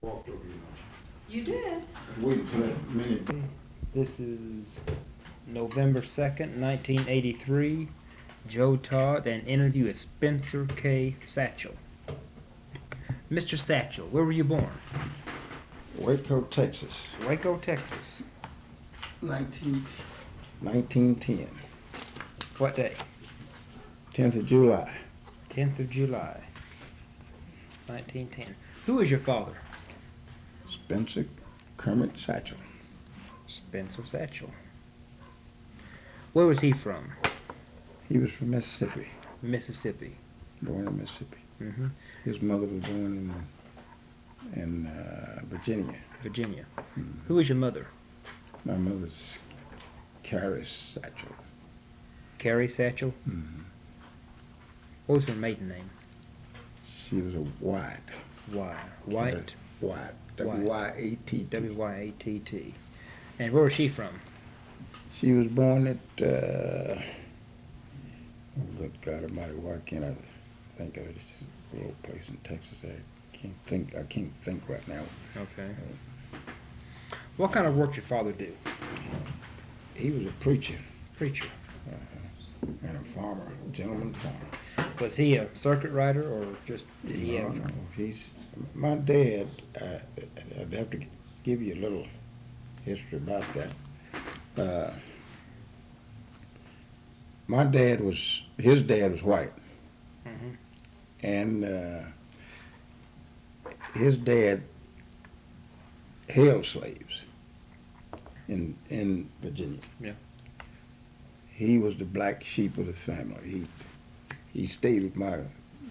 Walked over you. You did? Waiting for that minute. This is November 2nd, 1983. Joe Todd, an interview with Spencer K. Satchell. Mr. Satchell, where were you born? Waco, Texas. Waco, Texas. 1910. What day? 10th of July. 10th of July, 1910. Who is your father? Spencer Kermit Satchell. Spencer Satchell. Where was he from? He was from Mississippi. Mississippi. Born in Mississippi. Mm-hmm. His mother was born in Virginia. Virginia. Mm. Who is your mother? My mother's Carrie Satchell. Carrie Satchell. Mm. What was her maiden name? She was a White. Why? White. White. W-Y-A-T-T. W-Y-A-T-T. And where was she from? She was born at, oh, good God Almighty, why can't I think of it? It's a little place in Texas. I can't think right now. Okay. What kind of work did your father do? He was a preacher. Preacher. And a farmer, a gentleman farmer. Was he a circuit rider or just did he have? No, my dad, I'd have to give you a little history about that. His dad was white. Mm-hmm. And his dad held slaves in Virginia. Yeah. He was the black sheep of the family. He stayed with my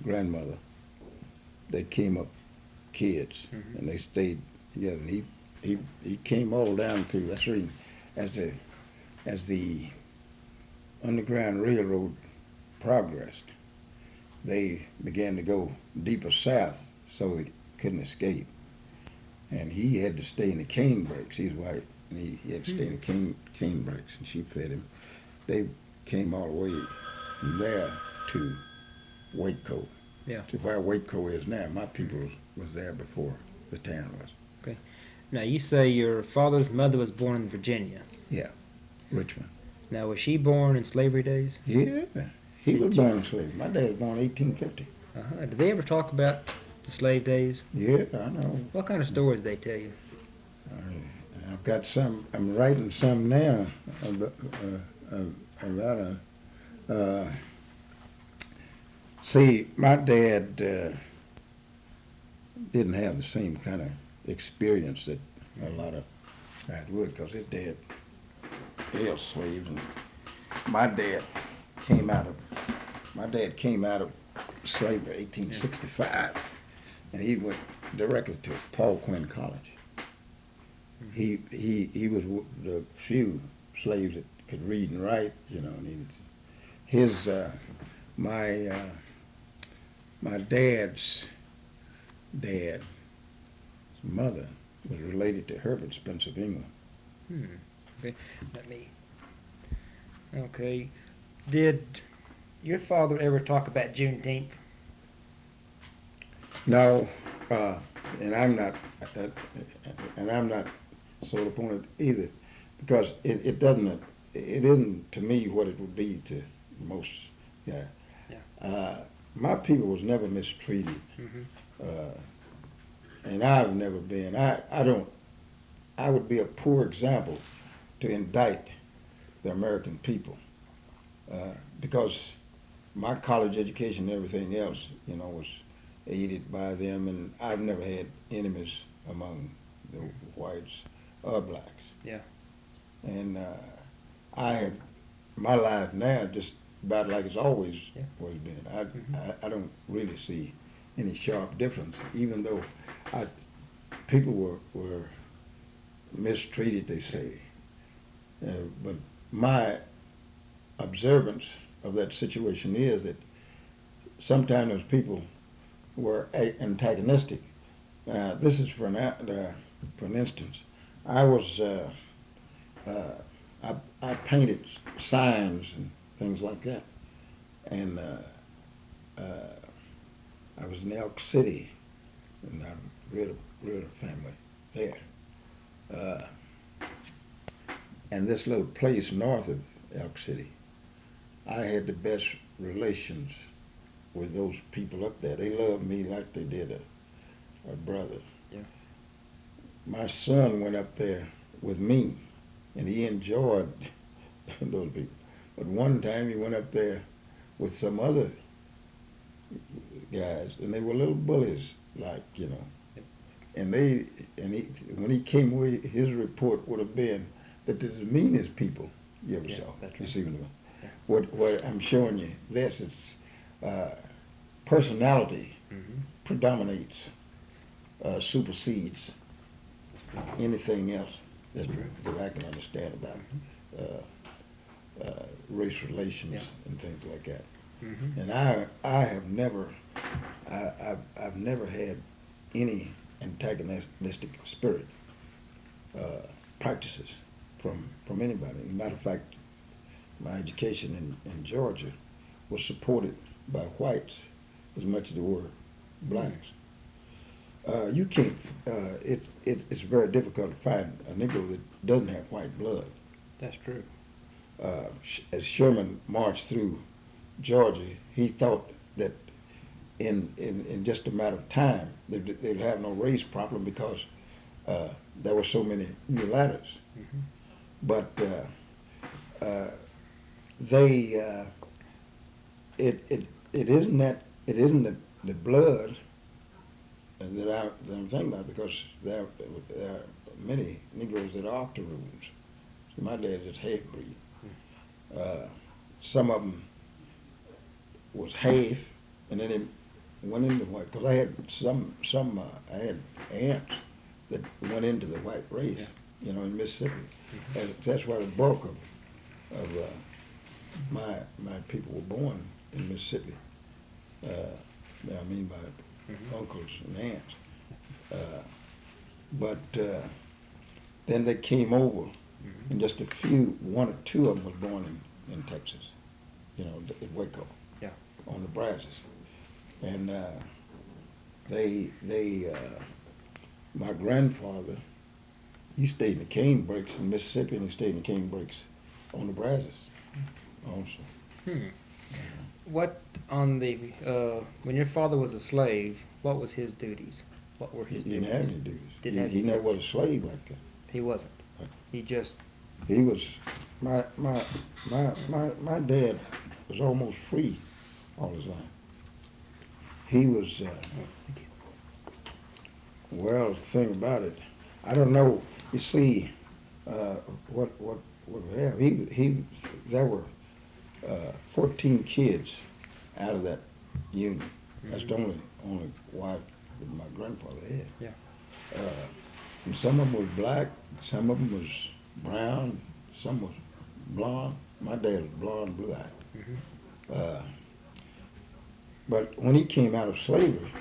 grandmother. They came up kids, Mm-hmm. and they stayed together. And he came all down through. That's the reason, as the Underground Railroad progressed, they began to go deeper south, so they couldn't escape. And he had to stay in the cane brakes. He's white, and he had to stay in the cane brakes, and she fed him. They came all the way from there to Waco, Yeah. to where Waco is now. My people was there before the town was. Now you say your father's mother was born in Virginia. Richmond. Now was she born in slavery days? Yeah, he was born in slavery. My dad was born in 1850. Uh-huh. Did they ever talk about the slave days? Yeah, I know. What kind of stories did they tell you? I've got some. I'm writing some now about see, my dad didn't have the same kind of experience that a lot of guys would, because his dad held slaves, and my dad came out of slavery in 1865, and he went directly to Paul Quinn College. Mm-hmm. He was the few slaves that could read and write, you know. And my dad's mother was related to Herbert Spencer of England. Okay. Okay. Did your father ever talk about Juneteenth? No, and I'm not sold upon it either, because it isn't to me what it would be to most. Yeah. My people was never mistreated, Mm-hmm. and I've never been. I would be a poor example to indict the American people, because my college education and everything else, you know, was aided by them, and I've never had enemies among the whites or blacks. Yeah. And I have my life now just about like it's always been. I don't really see any sharp difference, even though people were mistreated, they say. But my observance of that situation is that sometimes those people were antagonistic. This is for an instance. I painted signs and things like that, and I was in Elk City, and real family there. Uh, and this little place north of Elk City, I had the best relations with those people up there. They loved me like they did a brother. Yeah. My son went up there with me, and he enjoyed those people. But one time he went up there with some other guys, and they were little bullies, like, you know. And when he came away, his report would have been that they're the meanest people you ever saw. That's You right. see what I'm Yeah. What I'm showing you, this is personality predominates, supersedes anything else that I can understand about race relations and things like that. And I have never, I've never had any antagonistic spirit practices from anybody. As a matter of fact, my education in Georgia was supported by whites as much as they were blacks. You can't. It's very difficult to find a Negro that doesn't have white blood. That's true. As Sherman marched through Georgia, he thought that in just a matter of time they'd have no race problem because there were so many mulattoes. But it isn't the blood that I'm thinking about, because there are many Negroes that are octoroons. So my dad is half breed. Some of them was half, and then they went into white. Because I had I had aunts that went into the white race, you know, in Mississippi. And that's why the bulk of my people were born in Mississippi. I mean by uncles and aunts. But then they came over, and just one or two of them was born in Texas, you know, in Waco, on the Brazos. And my grandfather, he stayed in the cane breaks in Mississippi, and he stayed in the cane breaks on the Brazos also. What on the when your father was a slave, what was his duties? What were his He duties? didn't have any duties. Didn't have He any never duties. was a slave like that. He wasn't. He just. He was my dad was almost free all his life. He was well, the thing about it, I don't know. You see, what we have. There were 14 kids out of that union. That's the only wife that my grandfather had. Yeah. And some of them was black, some of them was brown, some was blonde. My dad was blonde, blue-eyed. But when he came out of slavery,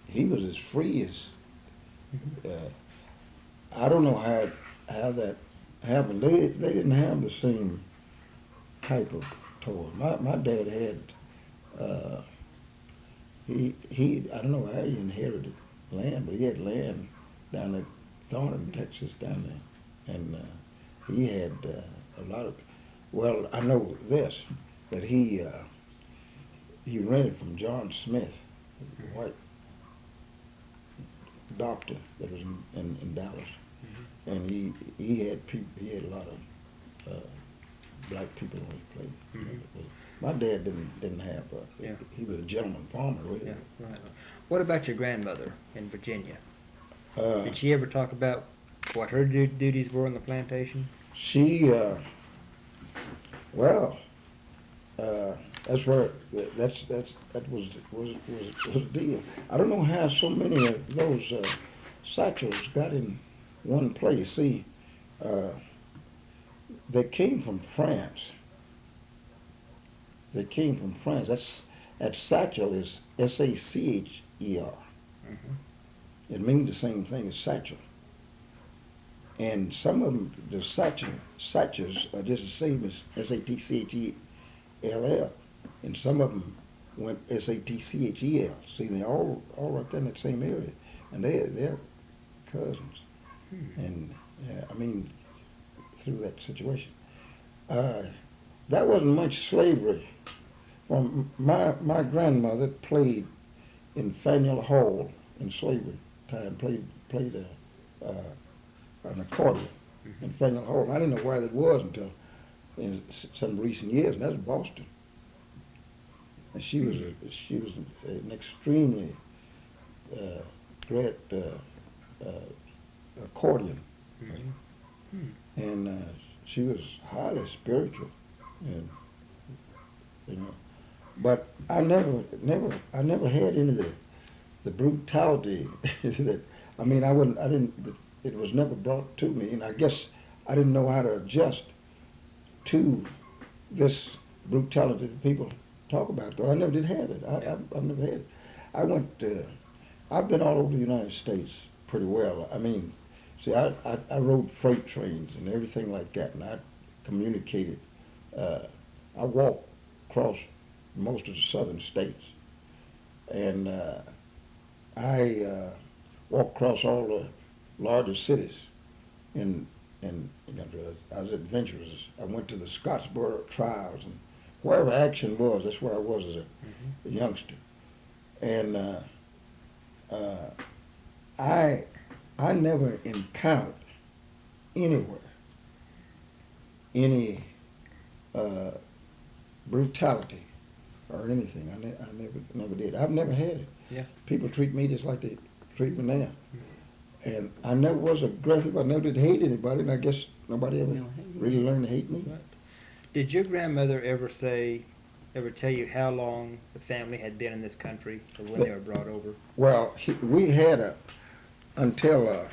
he was as free as, I don't know how that happened. They didn't have the same type of toys. My dad had, I don't know how he inherited land, but he had land down at Thornton, Texas, down there. And he had a lot of, well, I know this, that he rented from John Smith, a white doctor that was in Dallas. And he had a lot of black people on his plate. My dad didn't have he was a gentleman farmer, really. Yeah, right. What about your grandmother in Virginia? Uh, Did she ever talk about what her duties were on the plantation? She, well, that's where that was the deal. I don't know how so many of those Satchells got in one place. See, they came from France. That Satchel is Sacher. It means the same thing as satchel. And some of them, the Satchers are just the same as Satchell. And some of them went Satchel. See, they all right there in that same area, and they're cousins. And I mean, through that situation, that wasn't much slavery. Well, my grandmother played in Faneuil Hall in slavery time. Played an accordion in Faneuil Hall. I didn't know where that was until in some recent years, and that's Boston. And she was an extremely great accordion, and she was highly spiritual, and But I never had any of the brutality that I mean I didn't. It was never brought to me, and I guess I didn't know how to adjust to this brutality that people talk about. Though I never did have it. I've never had it. I've been all over the United States pretty well. I mean, see, I rode freight trains and everything like that, and I communicated. I walked across most of the southern states, and I walked across all the largest cities. And I was adventurous. I went to the Scottsboro trials, and wherever action was, that's where I was as a youngster. And I never encountered anywhere any brutality or anything. I never did. I've never had it. Yeah. People treat me just like they treat me now. And I never was aggressive. I never did hate anybody, and I guess nobody ever really learned to hate me. Right. Did your grandmother ever tell you how long the family had been in this country or when they were brought over? Well, we had until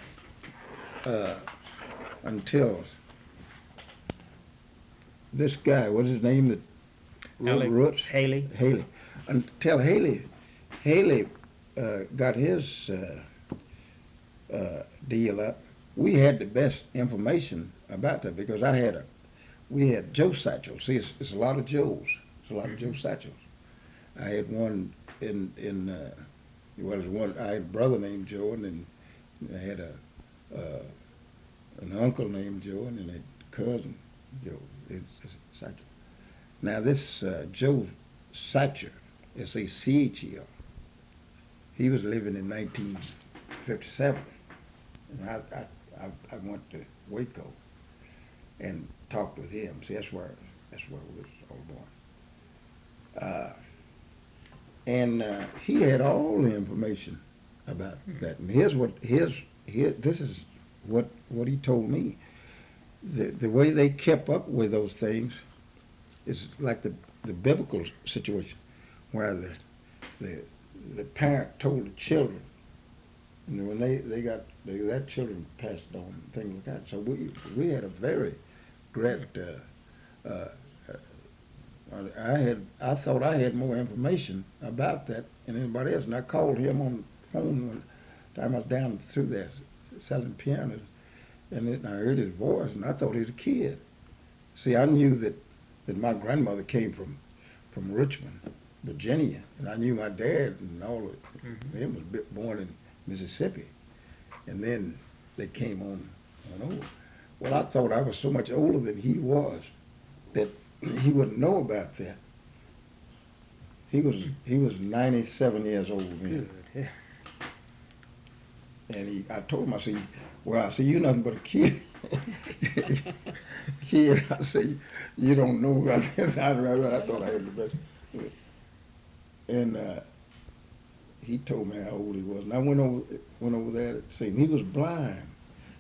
this guy, what's his name? That Roots? Haley. Until Haley got his deal up, we had the best information about that because we had Joe Satchell. See, it's a lot of Joes. It's a lot of Joe Satchells. I had one I had a brother named Joe, and then I had an uncle named Joe, and then a cousin Joe. It's Satchell. Now this Joe Satchell, Satchel, he was living in 1957. And I went to Waco and talked with him. See, that's where it was all born. And he had all the information about that. And this is what he told me. The way they kept up with those things is like the biblical situation, where the parent told the children, and when that children passed on, things like that. So we had a very great. I thought I had more information about that than anybody else, and I called him on the phone one time I was down through there selling pianos, and I heard his voice, and I thought he was a kid. See, I knew that my grandmother came from Richmond, Virginia, and I knew my dad and all of them was born in Mississippi, and then they came on over. Well, I thought I was so much older than he was that he wouldn't know about that. He was 97 years old then. Yeah. And I told him, I said, well, I said, you're nothing but a kid. Kid, I said, you don't know about this. I thought I had the best. And he told me how old he was. And I went over there to see him. He was blind.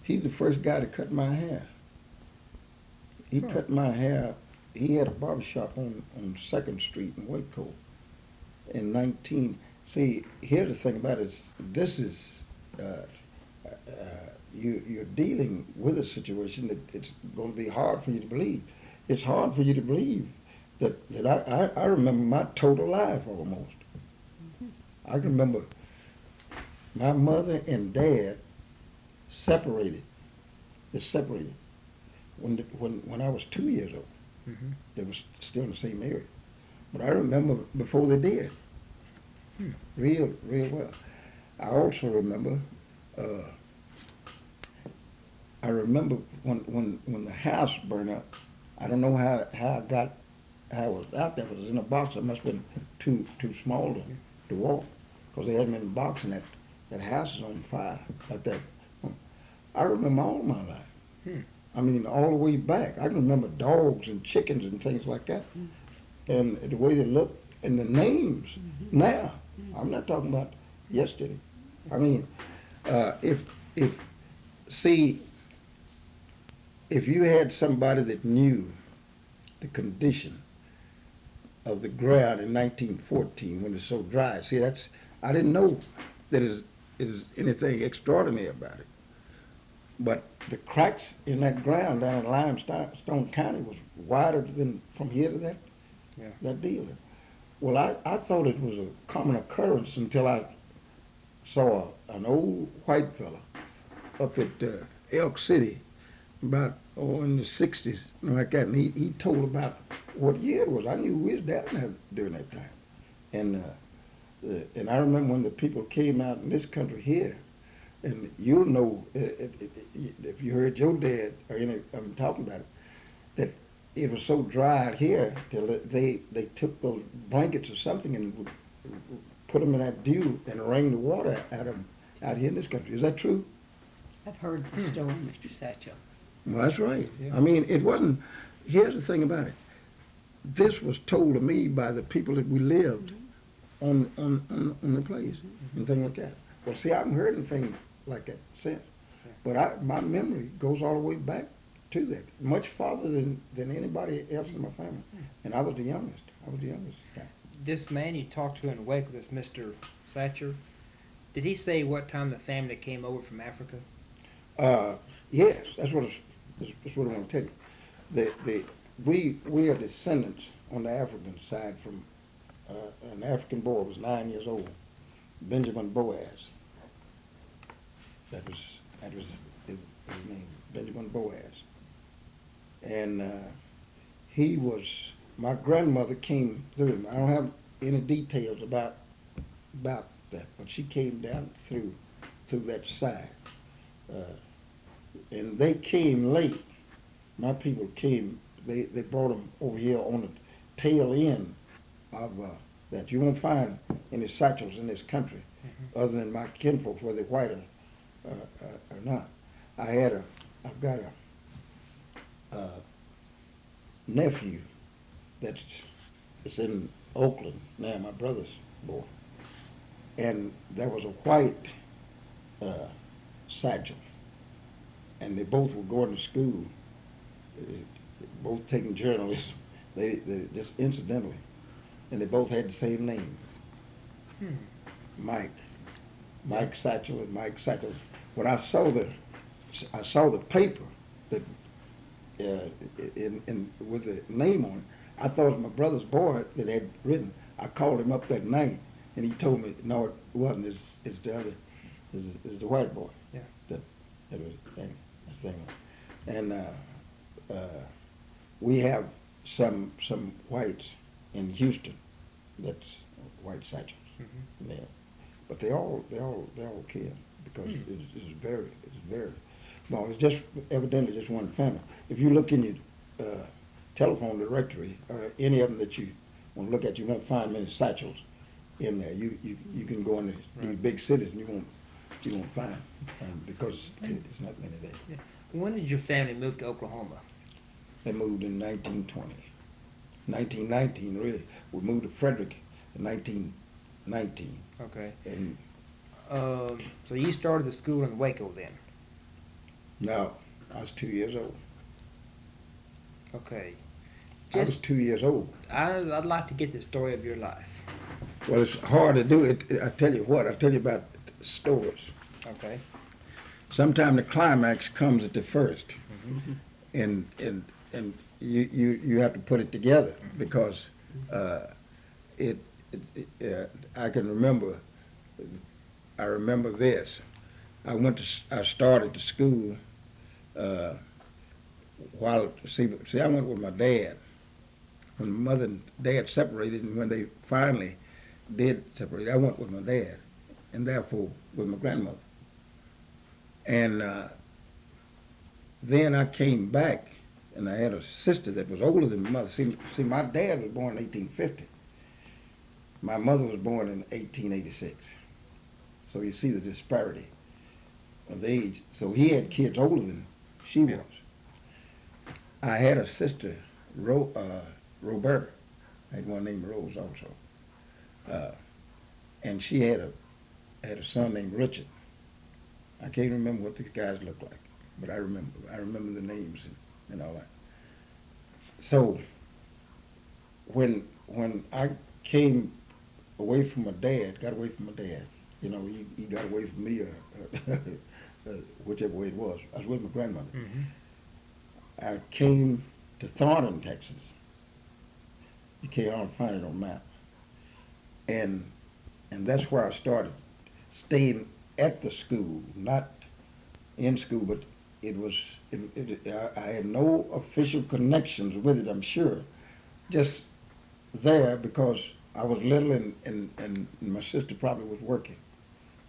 He's the first guy to cut my hair. He cut my hair. He had a barber shop on 2nd Street in Waco in See, here's the thing about it. This is, you're dealing with a situation that it's going to be hard for you to believe. It's hard for you to believe that I remember my total life almost. I can remember my mother and dad separated. They separated when I was 2 years old. They were still in the same area. but I remember before they did. Real well. I also remember, I remember when the house burned up. I don't know how I was out there. It was in a box. It must have been too small to walk, because they had me in a box, and that house is on fire like that. I remember all my life. I mean, all the way back. I can remember dogs and chickens and things like that, and the way they looked and the names. Now, I'm not talking about yesterday. I mean, if you had somebody that knew the condition of the ground in 1914 when it's so dry, I didn't know that it is anything extraordinary about it. But the cracks in that ground down in Limestone County was wider than from here to that deal. Well, I thought it was a common occurrence until I saw an old white fella up at Elk City about in the 60s, like that, and he told about what year it was. I knew we was down there during that time. And I remember when the people came out in this country here, and you'll know if you heard your dad or any of them talking about it, that it was so dry out here till they took those blankets or something and would put them in that dew and wring the water out of them out here in this country. Is that true? I've heard the story, Mr. Satchell. Well, that's right. Yeah. I mean, it wasn't. Here's the thing about it. This was told to me by the people that we lived on the place and things like that. Well, see, I haven't heard anything like that since. But my memory goes all the way back to that, much farther than anybody else in my family. And I was the youngest. Guy. This man you talked to in Waco, this Mr. Satchell, did he say what time the family came over from Africa? Yes, that's what I want to tell you. We are descendants on the African side from an African boy who was 9 years old, Benjamin Boaz. That was his name, Benjamin Boaz. And he was, my grandmother came through him. I don't have any details about that, but she came down through that side. And they came late. My people came, they brought them over here on the tail end of that. You won't find any satchels in this country other than my kinfolks, whether they're white or not. I've got a nephew that's in Oakland now, my brother's boy. And there was a white satchel. And they both were going to school, both taking journalism. They just incidentally, and they both had the same name, Mike Satchell and Mike Satchell. When I saw the paper that with the name on it, I thought it was my brother's boy that had written. I called him up that night, and he told me, no, it wasn't. It's the other, it's the white boy. Yeah. That was the thing. And we have some whites in Houston. That's white satchels. Yeah. But they all killed because it's very small. It's just evidently just one family. If you look in your telephone directory or any of them that you want to look at, you won't find many satchels in there. You can go in these big cities and you won't find because it's not many there. Yeah. When did your family move to Oklahoma? They moved in 1920. 1919, really. We moved to Frederick in 1919. Okay. And so you started the school in Waco then? no, I was 2 years old. Okay. I was 2 years old. I'd like to get the story of your life. Well, it's hard to do it. I tell you about stories. Okay. Sometimes the climax comes at the first, and you have to put it together because I can remember. I remember this. I started the school I went with my dad when mother and dad separated, and when they finally did separate, I went with my dad, and therefore with my grandmother. And then I came back, and I had a sister that was older than my mother. See, my dad was born in 1850. My mother was born in 1886. So you see the disparity of the age. So he had kids older than she was. I had a sister, Roberta. I had one named Rose also. And she had a son named Richard. I can't remember what these guys looked like, but I remember the names and all that. So when I came away from my dad, got away from my dad, you know, he got away from me, whichever way it was. I was with my grandmother. Mm-hmm. I came to Thornton, Texas. You can't hardly find it on the map. And that's where I started staying at the school, not in school, but I had no official connections with it, I'm sure. Just there because I was little and my sister probably was working,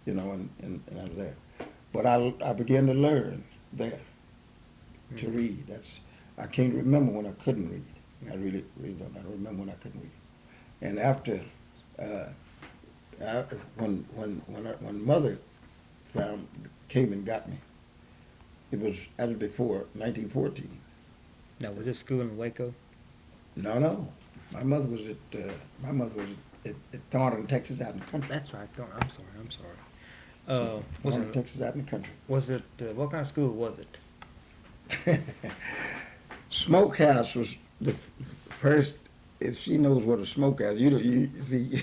you know, and I was there. But I began to learn there to read. I can't remember when I couldn't read. I really don't. I don't remember when I couldn't read. And after, when mother came and got me, it was before 1914. Now, was this school in Waco? No. My mother was at Thornton, Texas, out in the country. That's right. I'm sorry. Thornton, Texas, out in the country. Was it, what kind of school was it? Smokehouse was the first. If she knows what a smokehouse, you see.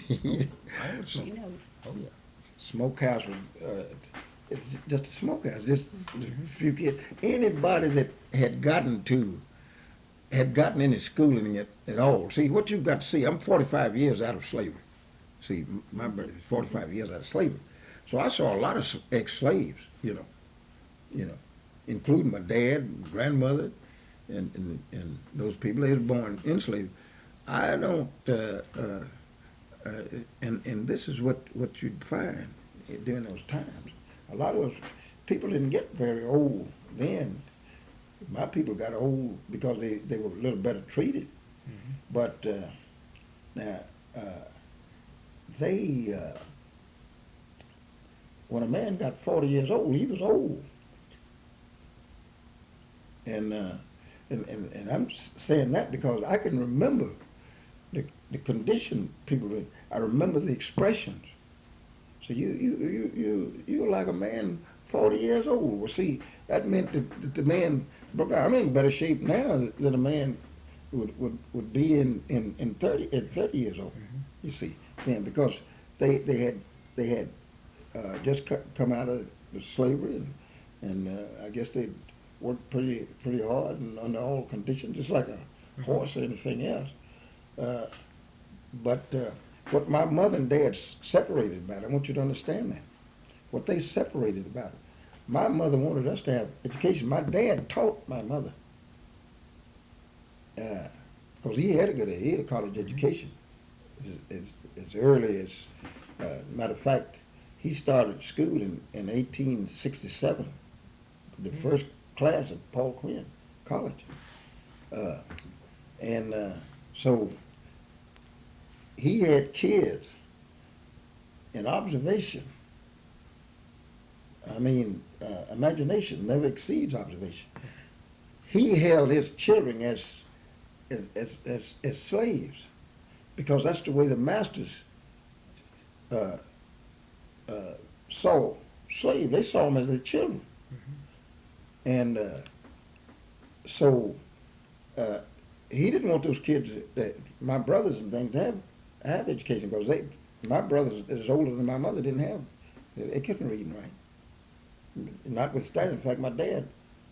She knows. Oh, yeah. Smokehouse was it's just a smokehouse. Just a few kids. Anybody that had gotten any schooling at all. See, what you've got to see, I'm 45 years out of slavery. See, my birth is 45 years out of slavery. So I saw a lot of ex-slaves, you know, including my dad, and grandmother, and those people. They were born in slavery. I don't, and this is what you'd find during those times. A lot of those people didn't get very old then. My people got old because they were a little better treated. Mm-hmm. But now, when a man got 40 years old, he was old. And I'm saying that because I can remember the condition people were in. I remember the expressions. So you're like a man 40 years old. Well, see, that meant that the man. I'm in better shape now than a man would be in 30 years old. Mm-hmm. You see, then because they had just come out of slavery and I guess they worked pretty hard and under all conditions, just like a horse or anything else. But what my mother and dad separated about, I want you to understand that. What they separated about it. My mother wanted us to have education. My dad taught my mother. Because he had a college education. As early as, matter of fact, he started school in 1867. The first class at Paul Quinn College. So he had kids in observation. I mean, imagination never exceeds observation. He held his children as slaves because that's the way the masters saw slaves. They saw them as their children. Mm-hmm. And so he didn't want those kids, my brothers and things, to have education because my brothers, as older than my mother, didn't have. They couldn't read and write. Notwithstanding the fact my dad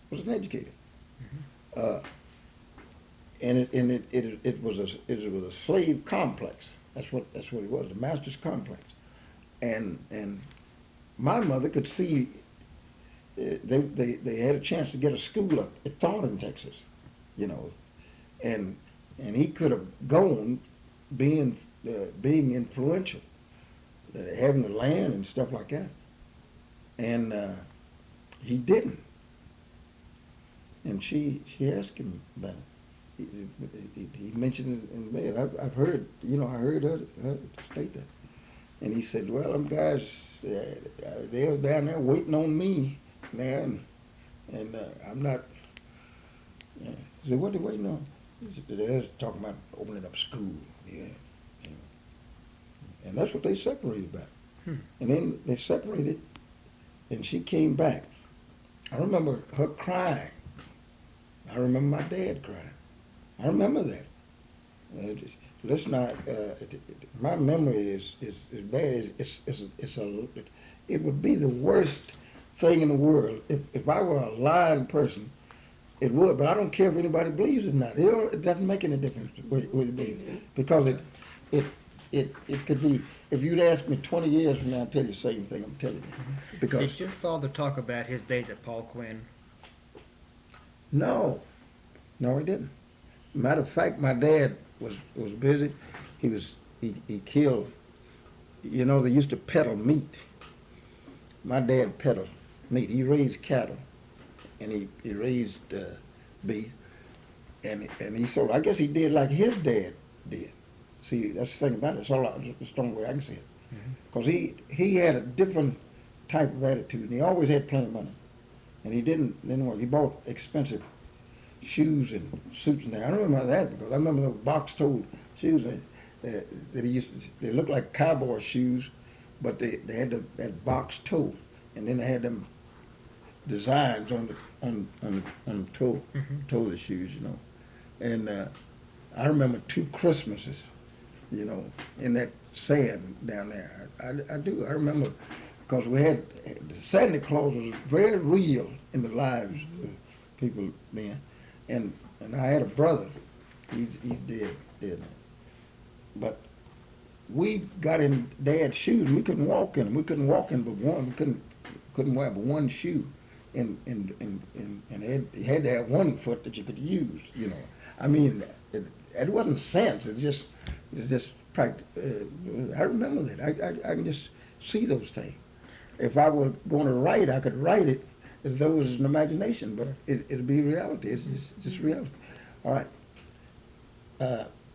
was an educator. Mm-hmm. And it was a slave complex. That's what it was, the master's complex. And my mother could see they had a chance to get a school up at Thornton, Texas, you know, and and he could have gone being influential, having the land and stuff like that, and he didn't. And she asked him about it. He mentioned it in bed. I've heard, I heard her state that. And he said, well, them guys, they were down there waiting on me now, and I'm not. He said, what are they waiting on? He said, they was talking about opening up school. Yeah. And that's what they separated about. And then they separated, and she came back. I remember her crying. I remember my dad crying. I remember that. Let's not. My memory is bad. It would be the worst thing in the world if I were a lying person. It would, but I don't care if anybody believes it or not. It doesn't make any difference what you believe, because it could be. If you'd ask me 20 years from now, I'll tell you the same thing I'm telling you. Because Did your father talk about his days at Paul Quinn? no, he didn't. Matter of fact, my dad was busy. He killed. They used to peddle meat. My dad peddled meat. He raised cattle, and he raised beef, and he sold. I guess he did like his dad did. See, that's the thing about it. It's the only way I can see it. Because he had a different type of attitude, and he always had plenty of money. And he didn't work. He bought expensive shoes and suits and that. I remember that because I remember those box-toed shoes that he used to, they looked like cowboy shoes, but they had that box toe, and then they had them designs on the toe of the shoes, And I remember 2 Christmases, in that sand down there. I do. I remember because we had Santa Claus was very real in the lives of people then, and I had a brother. He's dead now. But we got in Dad's shoes. We couldn't walk in them. We couldn't walk in but one. We couldn't wear but one shoe, and you had to have one foot that you could use. I mean, it wasn't sense. It just practice. I remember that. I can just see those things. If I were going to write, I could write it as though it was an imagination, but it'd be reality. It's just reality. All right.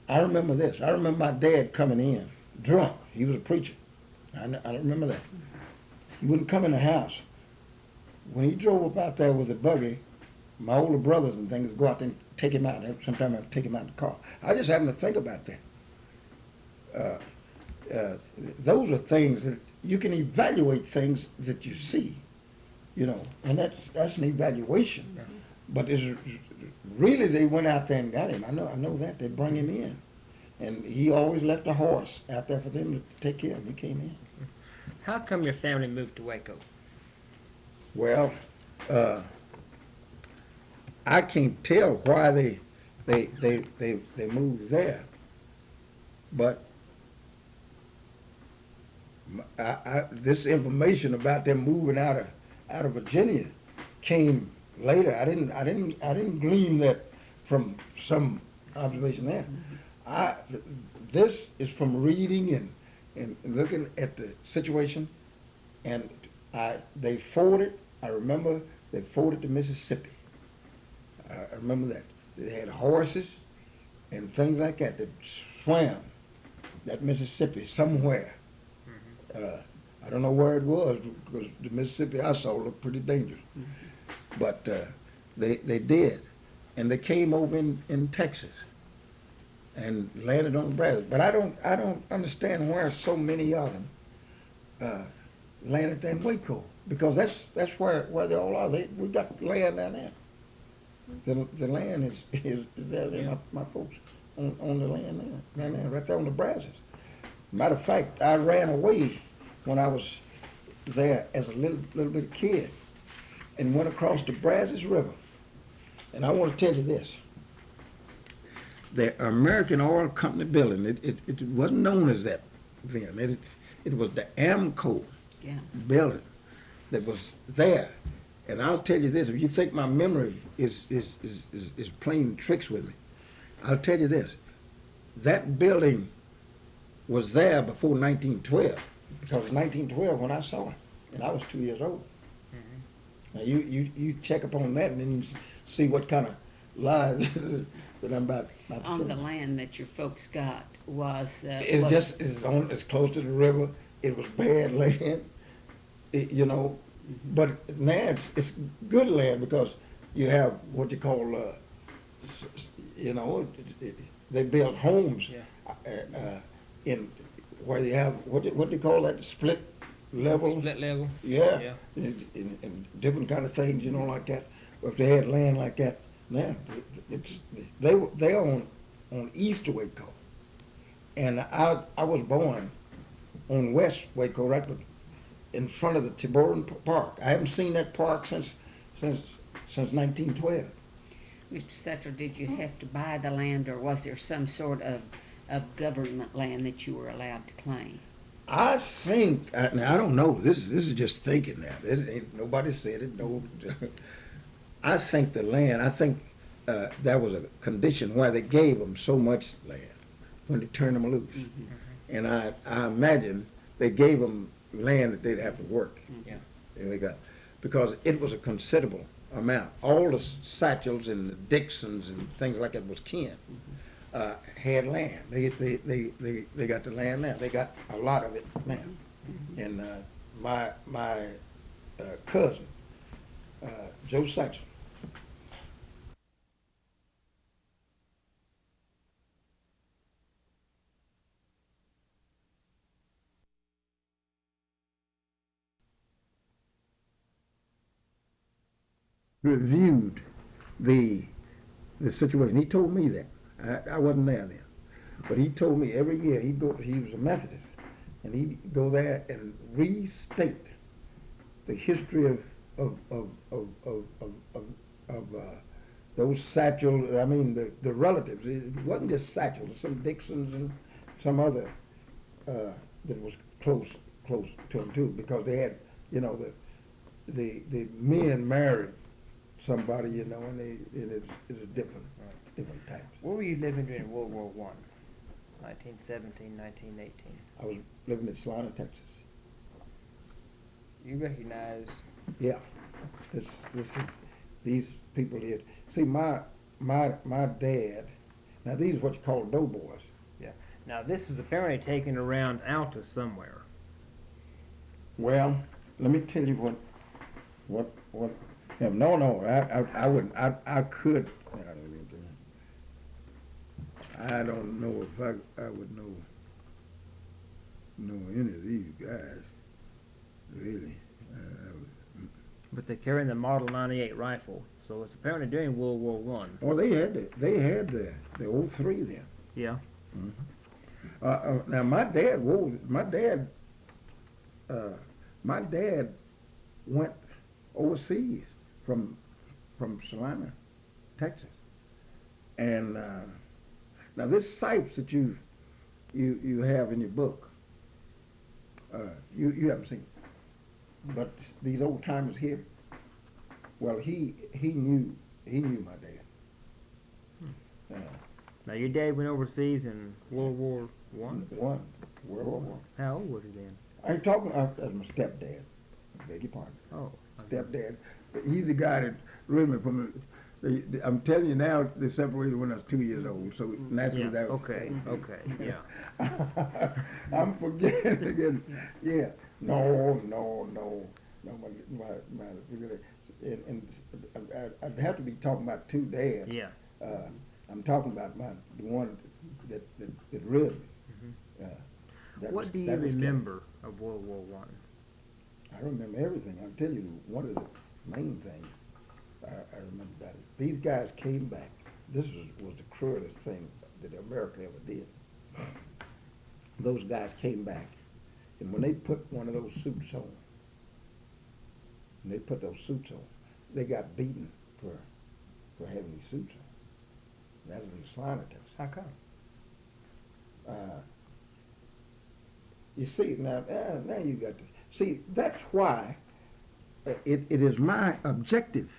I remember this. I remember my dad coming in drunk. He was a preacher. I remember that. He wouldn't come in the house. When he drove up out there with a buggy, my older brothers and things would go out there and take him out. Sometimes I'd take him out in the car. I just happened to think about that. Those are things that you can evaluate things that you see, and that's an evaluation. Yeah. But it's really they went out there and got him. I know that they brought him in, and he always left a horse out there for them to take care of him. He came in. How come your family moved to Waco? Well, I can't tell why they moved there, but this information about them moving out of Virginia came later. I didn't glean that from some observation there. This is from reading and looking at the situation, and they forwarded. I remember they forwarded to Mississippi. I remember that they had horses and things like that that swam that Mississippi somewhere. I don't know where it was because the Mississippi I saw looked pretty dangerous. But they did, and they came over in Texas and landed on the Brazos. But I don't understand where so many of them landed there in Waco, because that's where they all are. We got land down there. The land is there. Yeah. My folks on the land there, down there, right there on the Brazos. Matter of fact, I ran away when I was there as a little bit of kid, and went across the Brazos River. And I want to tell you this. The American Oil Company building, it wasn't known as that then. It was the AMCO building that was there. And I'll tell you this, if you think my memory is playing tricks with me, I'll tell you this, that building was there before 1912, because it's 1912 when I saw it, and I was 2 years old. Now, you check up on that and then you see what kind of lies that I'm about to On tell the you. land that your folks got was, It's close to the river. It was bad land, but now it's good land because you have what you call, they build homes Yeah. in where you have what do you call that, split level? Split level. Yeah, Yeah. and different kind of things, like that. Or if they had land like that, now they're on East Waco, and I was born on West Waco, right in front of the Tiburon Park. I haven't seen that park since 1912. Mr. Satchell, did you have to buy the land, or was there some sort of government land that you were allowed to claim? I think now I don't know. This is just thinking now. This ain't, nobody said it. No, I think the land. I think that was a condition why they gave them so much land when they turned them loose. And I imagine they gave them land that they'd have to work. Yeah. And they got, because it was a considerable amount. All the Satchells and the Dixons and things like that was kin. Had land. They got the land now. They got a lot of it now. And my cousin, Joe Satchell, reviewed the situation. He told me that. I wasn't there then. But he told me every year he was a Methodist, and he'd go there and restate the history of those Satchel. I mean the relatives. It wasn't just Satchel. Some Dixons and some other that was close to him too, because they had the men married somebody, and it's different types. Where were you living during World War I? 1917, 1918. I was living in Salina, Texas. You recognize? Yeah, this is these people here. See, my dad. Now these are what you call doughboys. Yeah. Now this was apparently taken around Alta somewhere. Well, let me tell you what. No, I wouldn't. I could. I don't know if I would know any of these guys, really. But they're carrying the Model 98 rifle, so it's apparently during World War I. Oh, they had the old 3 then. Yeah. Now my dad went overseas from Salina, Texas, and now this Sipes that you have in your book, you haven't seen, but these old timers here. Well, he knew my dad. Now your dad went overseas in World War I? World War I. How old was he then? I ain't talking as my stepdad. I beg your pardon. Oh. Stepdad. He's the guy that raised me from I'm telling you now, they separated when I was 2 years old, so naturally Yeah. that was... Okay, yeah. I'm forgetting again. Yeah. No. And I'd have to be talking about 2 dads. Yeah. I'm talking about the one that reared me. What do you remember of World War I? I remember everything. I'll tell you one of the main things I remember about it. These guys came back. This was the cruelest thing that America ever did. Those guys came back, and when they put one of those suits on, they got beaten for having these suits on. That was in Salina, Texas. How come? You see, now you got to see. That's why it is my objective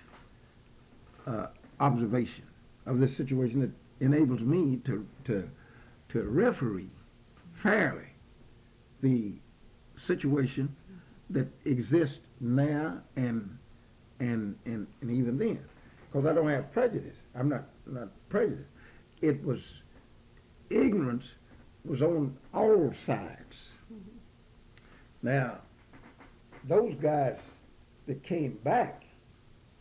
observation of this situation enables me to referee fairly the situation that exists now and even then, because I don't have prejudice. I'm not prejudiced. It was ignorance was on all sides. Now, those guys that came back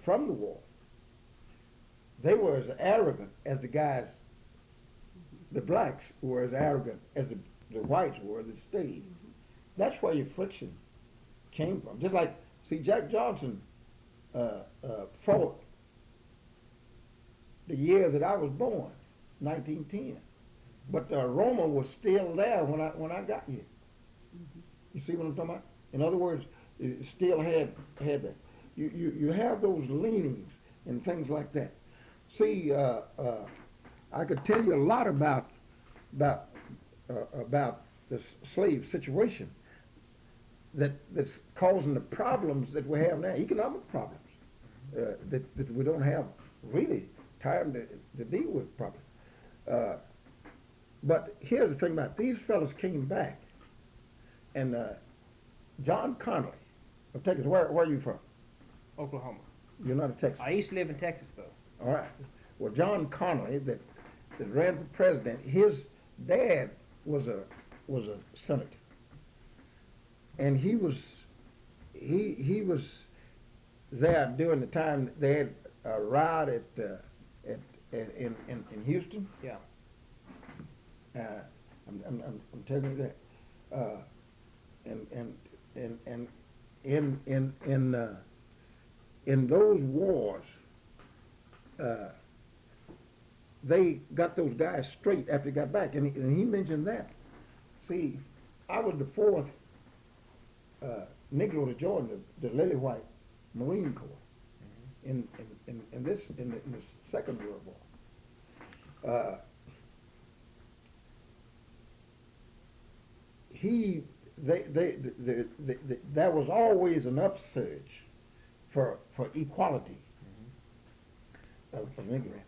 from the war, they were as arrogant as the guys, the blacks were as arrogant as the whites were that stayed. That's where your friction came from. Just like, see, Jack Johnson fought the year that I was born, 1910. But the aroma was still there when I got here. You see what I'm talking about? In other words, it still had that. You have those leanings and things like that. See, I could tell you a lot about the slave situation that's causing the problems that we have now, economic problems that we don't have really time to deal with properly. But here's the thing about it. These fellas came back, and John Connolly of Texas. Where are you from? Oklahoma. You're not a Texan. I used to live in Texas, though. All right. Well, John Connolly that ran for president, his dad was a senator, and he was there during the time that they had a riot in Houston. Yeah. I'm telling you that. And in those wars, they got those guys straight after they got back, and he mentioned that. See, I was the fourth Negro to join the Lily White Marine Corps in the Second World War. There was always an upsurge for equality of Negro.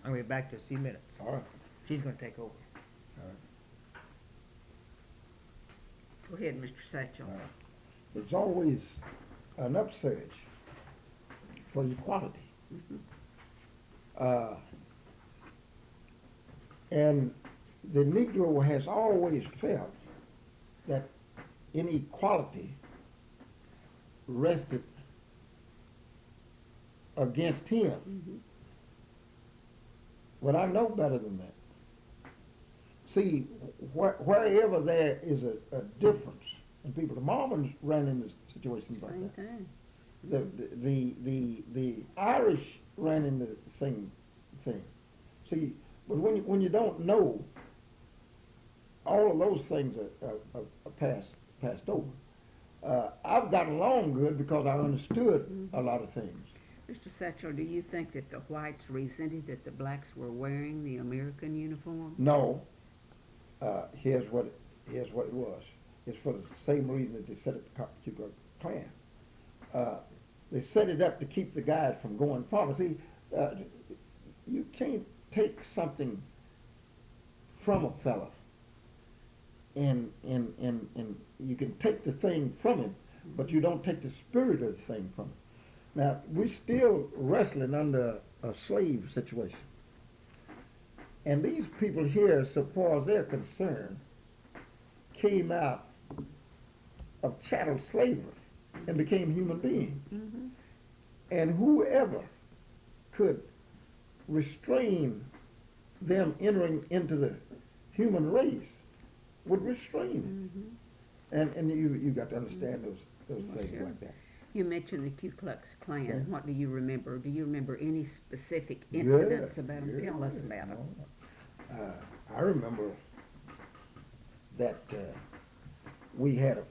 I'm going to be back to a few minutes. All right. She's going to take over. All right. Go ahead, Mr. Satchell. All right. There's always an upsurge for equality. And the Negro has always felt that inequality rested against him. But I know better than that. See, wherever there is a difference in people, the Mormons ran into situations like that. Same thing. The Irish ran into the same thing. See, but when you don't know, all of those things are passed over. I've gotten along good because I understood a lot of things. Mr. Satchell, do you think that the whites resented that the blacks were wearing the American uniform? No. Here's what it was. It's for the same reason that they set up the Ku Klux Klan. They set it up to keep the guys from going farther. See, you can't take something from a fella, and you can take the thing from him, but you don't take the spirit of the thing from him. Now, we're still wrestling under a slave situation. And these people here, so far as they're concerned, came out of chattel slavery and became human beings. And whoever could restrain them entering into the human race would restrain them. And you got to understand those things Sure. like that. You mentioned the Ku Klux Klan. Yeah. What do you remember? Do you remember any specific incidents Yeah, about them? yeah, Tell us about them. I remember that we had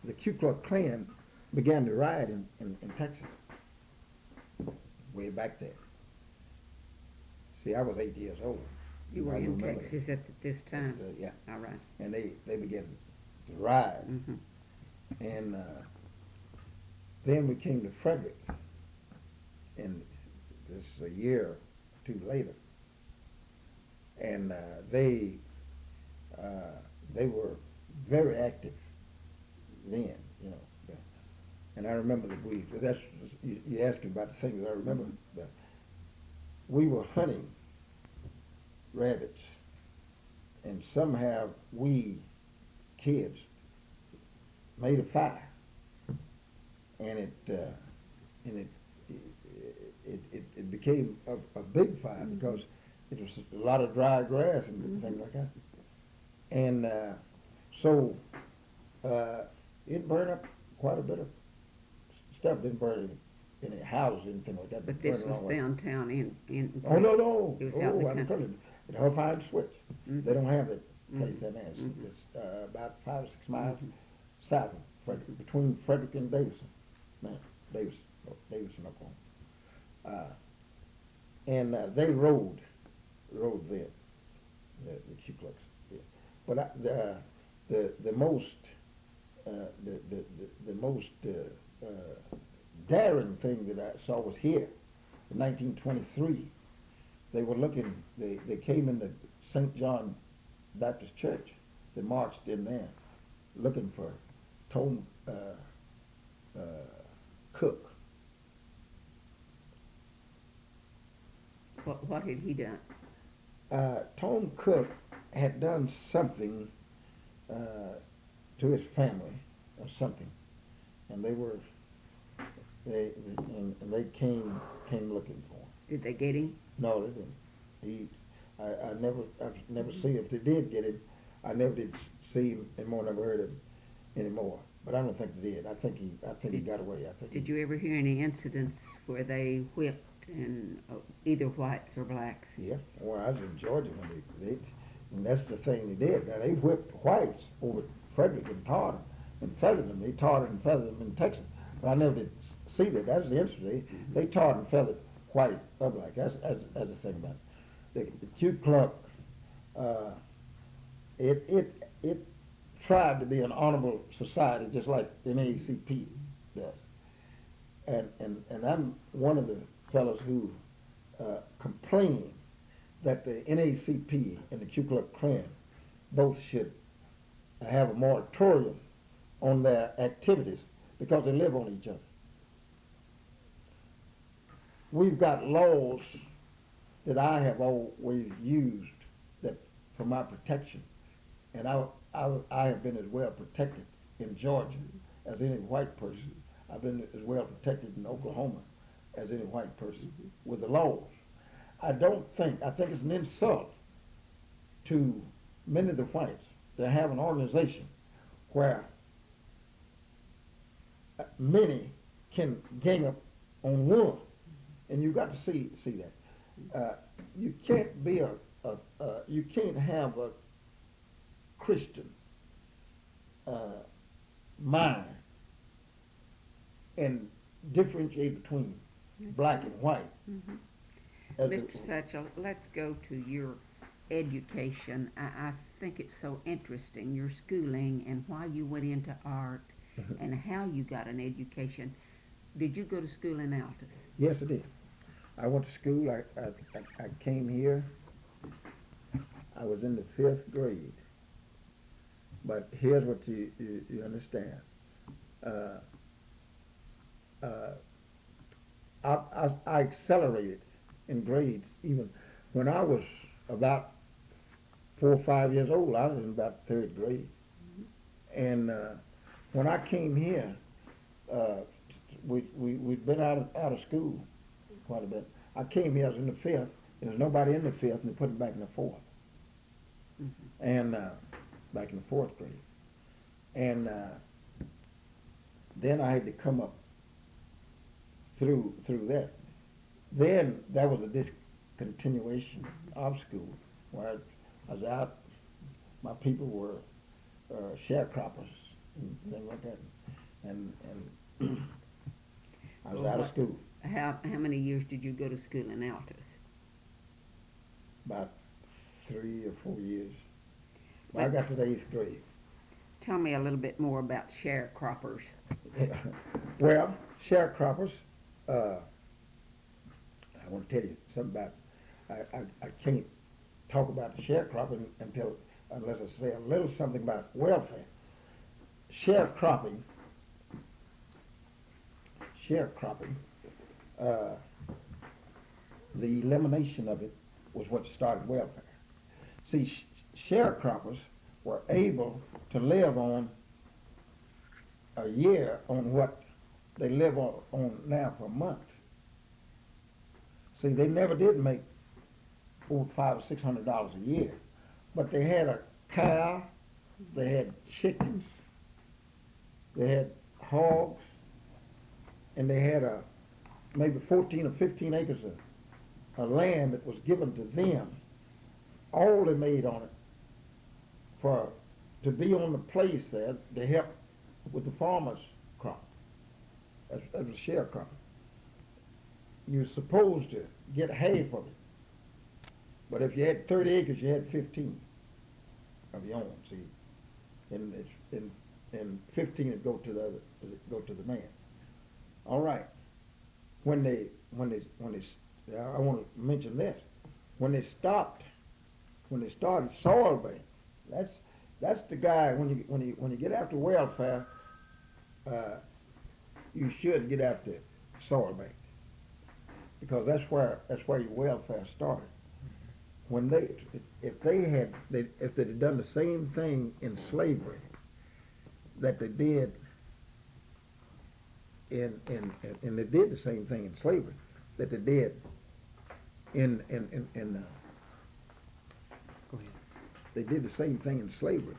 the Ku Klux Klan began to riot in Texas, way back there. See, I was 8 years old. You were I in remember Texas at this time? yeah. All right. And they began to riot. And then we came to Frederick, and this is a year or two later, and they were very active then, you know. And I remember that you asking about the things that I remember. That we were hunting rabbits, and somehow we kids made a fire, and it became a big fire because it was a lot of dry grass and things like that, and so it burned up quite a bit of stuff. Didn't burn any houses or anything like that. But this was downtown in. Oh no! It was out in the I'm country. telling you, in Huffine Switch. They don't have that place Mhm. down there. It's, Mhm. it's about 5 or 6 miles south of Frederick, between Frederick and Davidson. Davidson, Oklahoma. And they rode there, the Ku Klux. Yeah. But the most daring thing that I saw was here in 1923. They were looking. They came into St. John Baptist Church. They marched in there looking for Tom Cook. What had he done? Tom Cook had done something to his family or something, and they came looking for him. Did they get him? No, they didn't. I've never seen him. If they did get him, I never did see him anymore. Never heard of him anymore. But I don't think they did. I think he got away. Did you ever hear any incidents where they whipped and either whites or blacks? Yeah. Well, I was in Georgia when they and that's the thing they did. Now, they whipped whites over Frederick and Todd and feathered them. They tarred and feathered them in Texas. But I never did see that. That was the interesting. They tarred and feathered white or black. That's the thing about it. The Ku Klux, it tried to be an honorable society just like the NAACP does. And I'm one of the fellows who complain that the NAACP and the Ku Klux Klan both should have a moratorium on their activities because they live on each other. We've got laws that I have always used that for my protection, and I have been as well protected in Georgia as any white person. I've been as well protected in Oklahoma as any white person with the laws. I think it's an insult to many of the whites to have an organization where many can gang up on one, and you got to see that. You can't be you can't have a Christian mind and differentiate between black and white. Mr. Satchell, let's go to your education. I think it's so interesting, your schooling and why you went into art and how you got an education. Did you go to school in Altus? Yes, I did. I went to school. I came here. I was in the 5th grade. But here's what you understand. I accelerated in grades even when I was about 4 or 5 years old. I was in about 3rd grade. And when I came here, we'd been out of school quite a bit. I came here, I was in the 5th. There was nobody in the 5th, and they put me back in the 4th. And back in the 4th grade. And then I had to come up through that. Then there was a discontinuation of school where I was out. My people were sharecroppers and things like that. And I was out of school. How many years did you go to school in Altus? About 3 or 4 years. Well, I got to the 8th grade. Tell me a little bit more about sharecroppers. Well, sharecroppers, I want to tell you something about. I can't talk about the sharecropping unless I say a little something about welfare. Sharecropping, uh, the elimination of it was what started welfare. See, sharecroppers were able to live on a year on what they live on now for a month. See, they never did make over $500 or $600 a year, but they had a cow, they had chickens, they had hogs, and they had maybe 14 or 15 acres of land that was given to them. All they made on it to be on the place there to help with the farmer's crop. That was sharecropping. You're supposed to get half of it, but if you had 30 acres, you had 15 of your own. See, and 15 would go to the man. All right. I want to mention this. When they started soil bank, that's the guy. When you get after welfare, you should get after soil bank, because that's where your welfare started. When if they'd done the same thing in slavery that they did and they did the same thing in slavery that they did in Go ahead. they did the same thing in slavery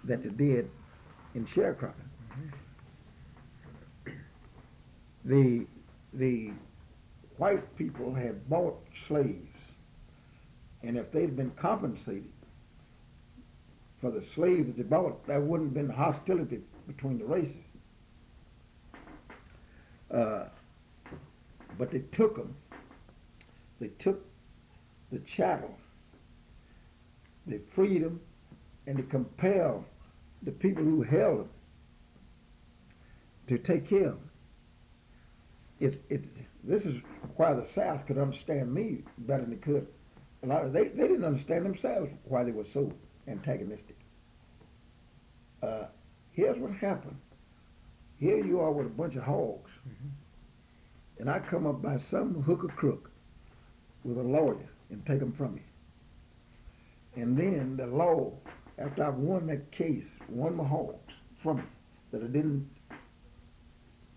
that they did in sharecropping. The white people had bought slaves, and if they'd been compensated for the slaves that they bought, there wouldn't have been hostility between the races. But they took them. They took the chattel. They freed them, and they compelled the people who held them to take care of them. This is why the South could understand me better than they could. They didn't understand themselves why they were so antagonistic. Here's what happened. Here you are with a bunch of hogs, and I come up by some hook or crook with a lawyer and take them from you. And then the law, after I've won that case, won my hogs from you that I didn't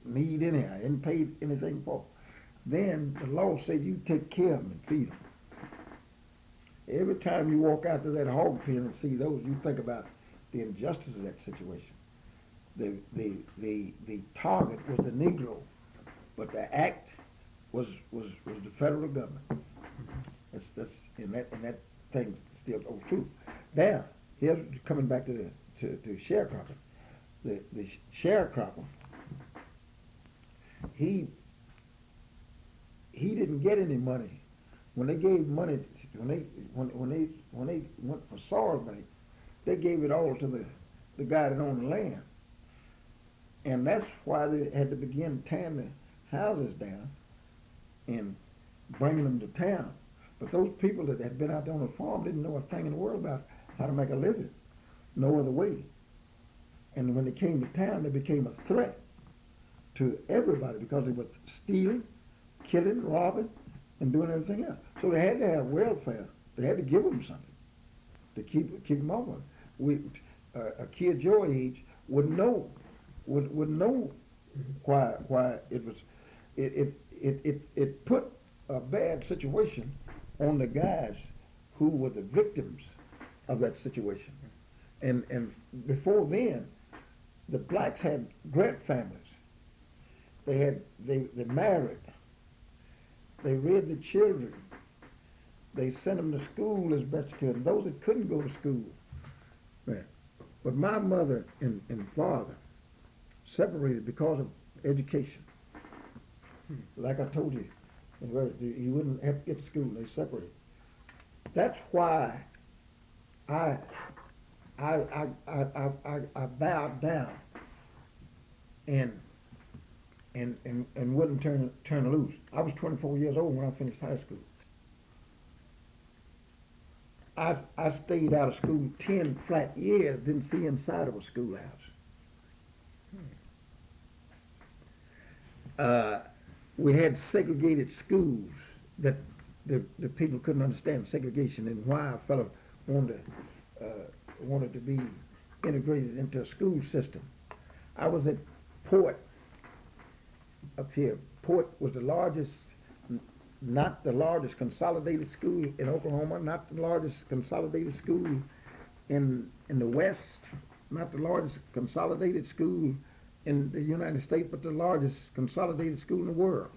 need anyhow, I didn't pay anything for, then the law said you take care of them and feed them. Every time you walk out to that hog pen and see those, you think about the injustice of that situation. The target was the Negro, but the act was the federal government. That's and that thing still holds true. Now, here's coming back to sharecropping. The sharecropper, he didn't get any money when they gave money when they went for soil bank. They gave it all to the guy that owned the land. And that's why they had to begin tearing the houses down and bringing them to town. But those people that had been out there on the farm didn't know a thing in the world about how to make a living. No other way. And when they came to town, they became a threat to everybody because they were stealing, killing, robbing, and doing everything else. So they had to have welfare. They had to give them something to keep them off of it. A kid your age would know why it was it put a bad situation on the guys who were the victims of that situation. And before then, the blacks had great families. They married. They reared the children. They sent them to school as best they could. And those that couldn't go to school, man. But my mother and father separated because of education. Like I told you, he wouldn't have to get to school. They separated. That's why I bowed down and and wouldn't turn loose. I was 24 years old when I finished high school. I stayed out of school 10 flat years, didn't see inside of a schoolhouse. We had segregated schools that the people couldn't understand segregation and why a fellow wanted to be integrated into a school system. I was at Port up here. Port was the largest, not the largest consolidated school in Oklahoma, not the largest consolidated school in the West, not the largest consolidated school in the United States, but the largest consolidated school in the world.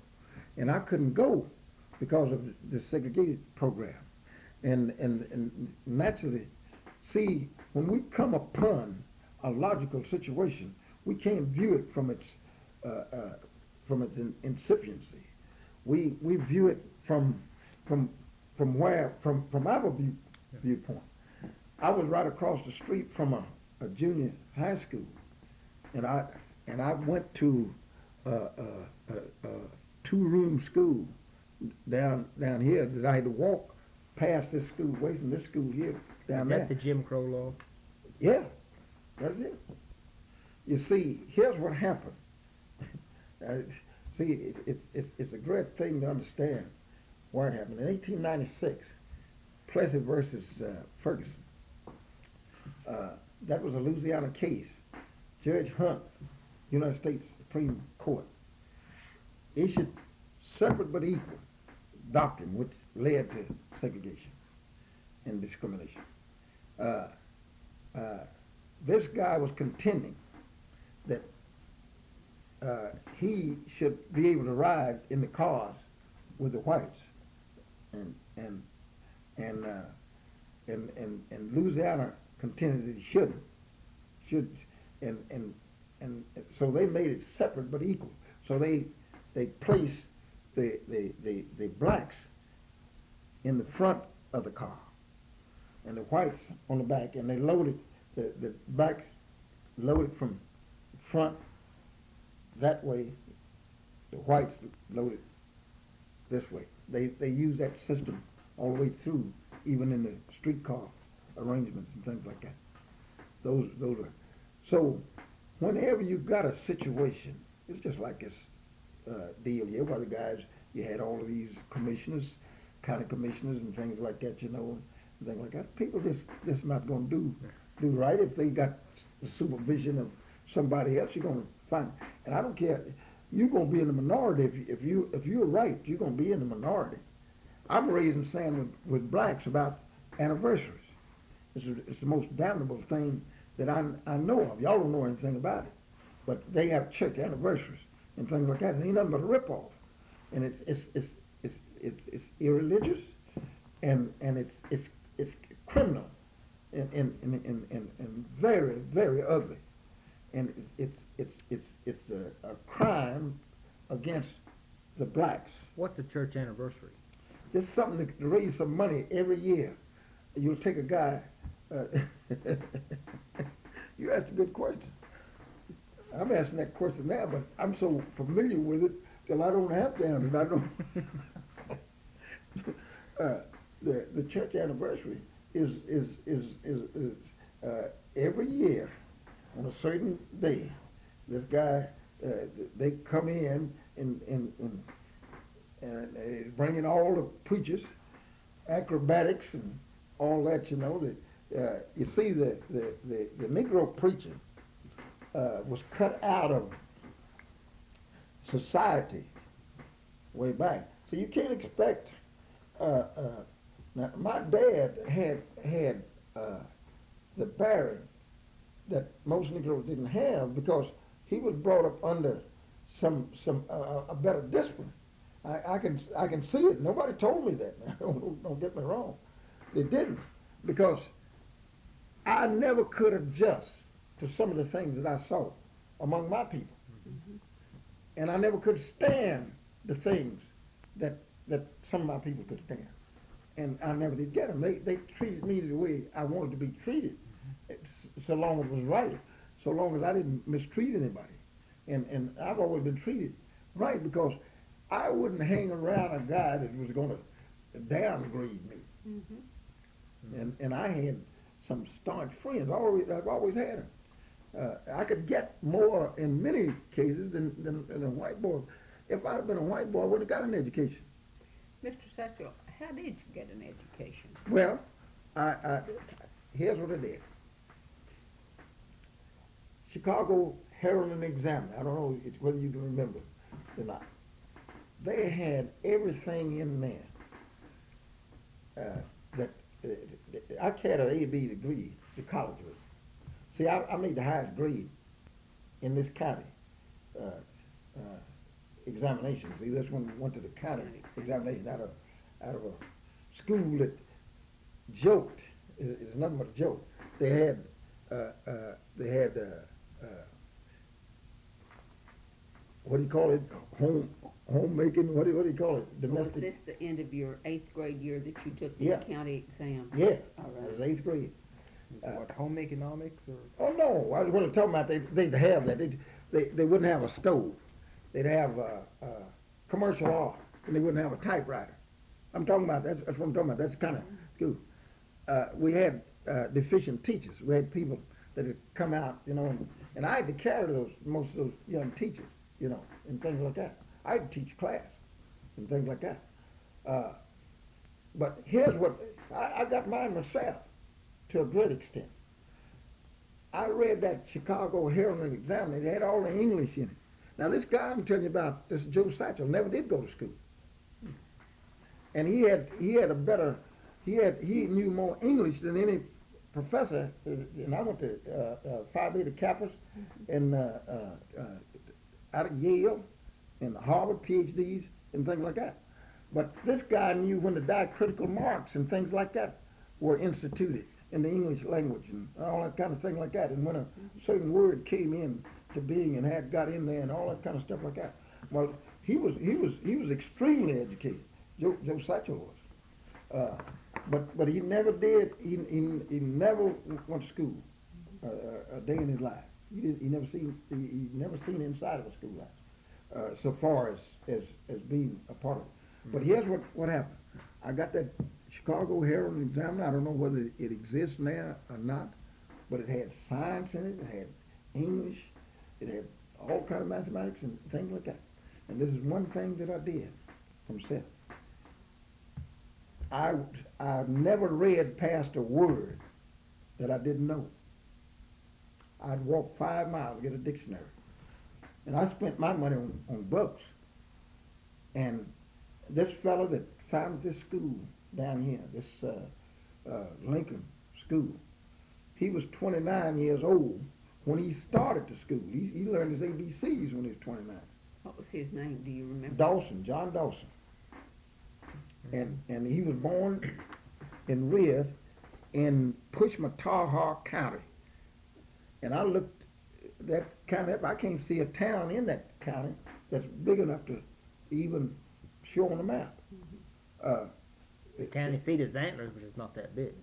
And I couldn't go because of the segregated program. And naturally, see, when we come upon a logical situation, we can't view it from its incipiency. We view it from our viewpoint. I was right across the street from a junior high school, and I went to a two-room school down here that I had to walk past this school, away from this school here, down there. Is that the Jim Crow law? Yeah, that's it. You see, here's what happened. See, it's a great thing to understand why it happened. In 1896, Plessy versus Ferguson, that was a Louisiana case. Judge Hunt, United States Supreme Court, issued separate but equal doctrine which led to segregation and discrimination. This guy was contending that he should be able to ride in the cars with the whites, and Louisiana contended that he shouldn't. And so they made it separate but equal. So they placed the blacks in the front of the car and the whites on the back, and they loaded the blacks loaded from front that way, the whites loaded this way. They use that system all the way through, even in the streetcar arrangements and things like that. Those are so. Whenever you got a situation, it's just like this deal here, where the guys, you had all of these commissioners, county commissioners and things like that, and things like that. People just not going to do right if they got the supervision of somebody else. You're going to find, and I don't care. You're going to be in the minority if you're right. You're going to be in the minority. I'm raising sand with blacks about anniversaries. It's the most damnable thing that I know of. Y'all don't know anything about it, but they have church anniversaries and things like that. It ain't nothing but a ripoff, and it's irreligious, and it's criminal, and very, very ugly, and it's a crime against the blacks. What's a church anniversary? This is something to raise some money every year. You'll take a guy. You asked a good question. I'm asking that question now, but I'm so familiar with it that I don't have to answer it. I know. The church anniversary is every year on a certain day. This guy, they come in and bring in all the preachers, acrobatics and all that. You see, the Negro preacher was cut out of society way back. So you can't expect. Now, my dad had the bearing that most Negroes didn't have because he was brought up under a better discipline. I can see it. Nobody told me that. Don't get me wrong. They didn't, because I never could adjust to some of the things that I saw among my people. Mm-hmm. And I never could stand the things that some of my people could stand. And I never did get them. They treated me the way I wanted to be treated, so long as it was right, so long as I didn't mistreat anybody. And I've always been treated Right, because I wouldn't hang around a guy that was going to downgrade me. And I had some staunch friends. I've always had them. I could get more in many cases than a white boy. If I'd have been a white boy, I would have got an education. Mr. Satchell, how did you get an education? Well, here's what I did. Chicago Herron Examiner. I don't know whether you can remember or not. They had everything in there that I had an A.B. degree to college with. See, I made the highest grade in this county examination. See, this one went to the county examination out of a school that joked. It's nothing but a joke. They had what do you call it? Homemaking. What do you call it? Domestic. Was this the end of your 8th grade year that you took the Yeah. county exam? Yeah, All I right. was 8th grade. What, home economics or? Oh no! What I'm talking about, they'd have that. They wouldn't have a stove. They'd have commercial art, and they wouldn't have a typewriter. I'm talking about that's what I'm talking about. That's the kind of school. We had deficient teachers. We had people that had come out, and I had to carry most of those young teachers, and things like that. I had to teach class and things like that. But here's what I got mine myself to a great extent. I read that Chicago Herron Examiner. They had all the English in it. Now this guy I'm telling you about, this Joe Satchell, never did go to school, and he knew more English than any professor. And I went to Phi Beta Kappas and out of Yale and Harvard PhDs and things like that. But this guy knew when the diacritical marks and things like that were instituted in the English language and all that kind of thing like that. And when a certain word came in to being and had got in there and all that kind of stuff like that. Well, he was extremely educated. Joe Satchell was. But he never did. He never went to school a day in his life. He never seen inside of a schoolhouse so far as being a part of it. But here's what happened. I got that Chicago Herron Examiner. I don't know whether it exists now or not, but it had science in it. It had English. It had all kind of mathematics and things like that. And this is one thing that I did from set. I never read past a word that I didn't know. I'd walk 5 miles to get a dictionary. And I spent my money on books. And this fellow that founded this school down here, this Lincoln School, he was 29 years old when he started the school. He learned his ABCs when he was 29. What was his name? Do you remember? John Dawson. And he was born and reared in Pushmataha County. And I looked that county up. I can't see a town in that county that's big enough to even show on the map. The county seat is Antlers, which is not that big.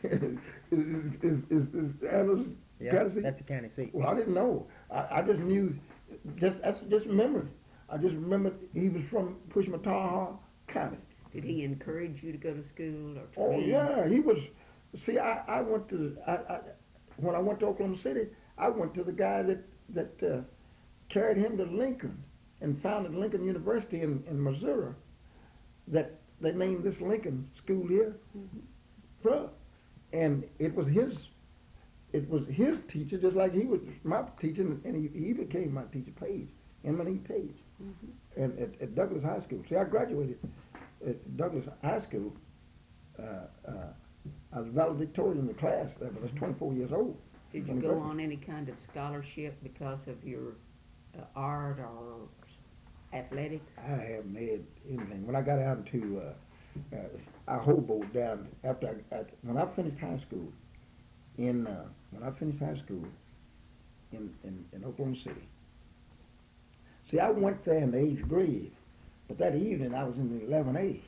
is Antlers county seat? That's a county seat. Well, I didn't know. I just knew. That's just memory. I just remembered he was from Pushmataha County. Did he encourage you to go to school or to Oh read? yeah, he was. See, I went to when I went to Oklahoma City, I went to the guy that carried him to Lincoln and founded Lincoln University in Missouri. That they named this Lincoln School here, and it was his teacher, just like he was my teacher, and he became my teacher, Page, M&E Page, and at Douglas High School. See, I graduated at Douglas High School. I was valedictorian in the class there, but I was 24 years old. Did you go on any kind of scholarship because of your art or athletics? I haven't had anything. When I got out into, I hoboed down after when I finished high school in Oklahoma City. See, I went there in the 8th grade, but that evening I was in the 11A.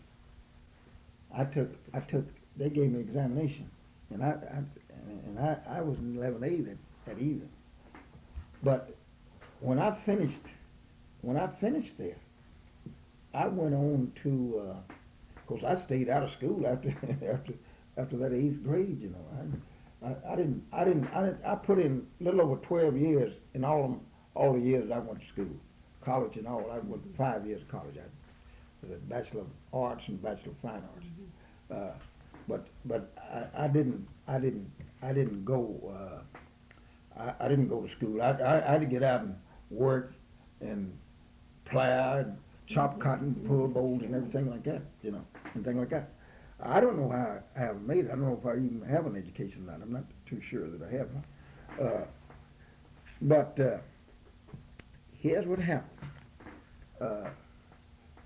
They gave me an examination, and I was in 11A that evening. But when I finished when I finished there, I went on to, of course, I stayed out of school after after that 8th grade. You know, I put in a little over 12 years in all the years I went to school, college and all. I went 5 years of college. I was a Bachelor of Arts and Bachelor of Fine Arts. But I didn't go. I didn't go to school. I had to get out and work and plow and chop cotton, pull bowls and everything like that, you know, and things like that. I don't know how I have made it. I don't know if I even have an education or not. I'm not too sure that I have one. But here's what happened.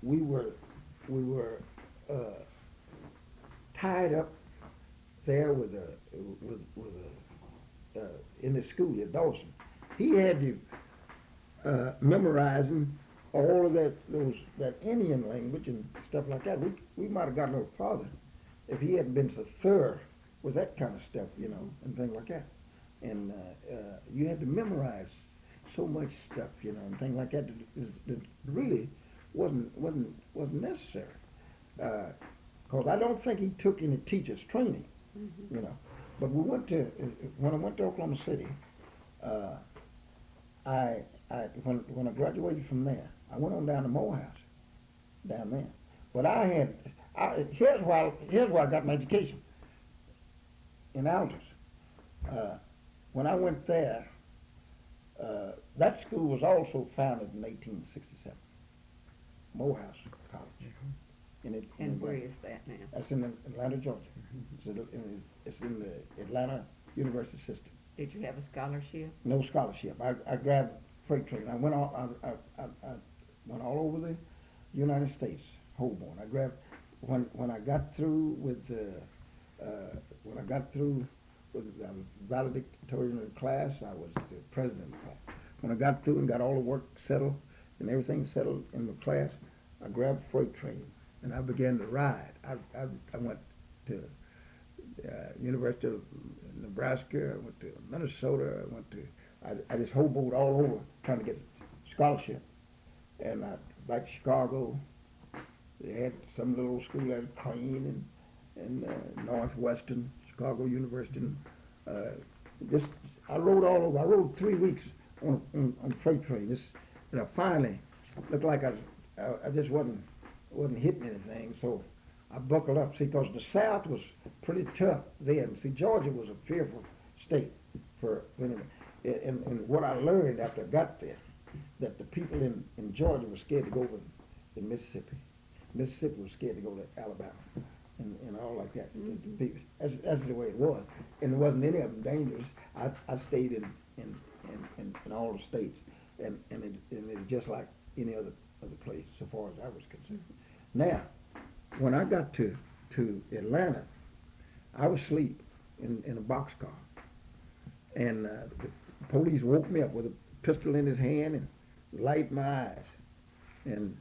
We were tied up there with in the school at Dawson. He had to memorizing all of that Indian language and stuff like that. We might have gotten a little farther if he hadn't been so thorough with that kind of stuff, you know, and things like that. And you had to memorize so much stuff, you know, and things like that that really wasn't necessary. Because I don't think he took any teachers training, you know. But we went to when I went to Oklahoma City. When I graduated from there, I went on down to Morehouse, down there. But here's why I got my education in Aldous. When I went there, that school was also founded in 1867, Morehouse College. And where is that now? That's in Atlanta, Georgia. It's in the Atlanta University system. Did you have a scholarship? No scholarship. I grabbed freight train. I went all over the United States, Holborn. I grabbed when I got through with valedictorian of the class. I was the president of the class. When I got through and got all the work settled and everything settled in the class, I grabbed a freight train and I began to ride. I went to University of Nebraska. I went to Minnesota. I just hoboed all over trying to get a scholarship. And back to Chicago, they had some little school at Crane and Northwestern, Chicago University. I rode all over. I rode 3 weeks on freight train. And I finally looked like I just wasn't hitting anything. So I buckled up. See, because the South was pretty tough then. See, Georgia was a fearful state and what I learned after I got there, that the people in Georgia were scared to go over to Mississippi. Mississippi was scared to go to Alabama and all like that. That's the way it was. And there wasn't any of them dangerous. I stayed in all the states, and it's just like any other place so far as I was concerned. Now, when I got to Atlanta, I was asleep in a boxcar, and the police woke me up with a pistol in his hand and light my eyes, and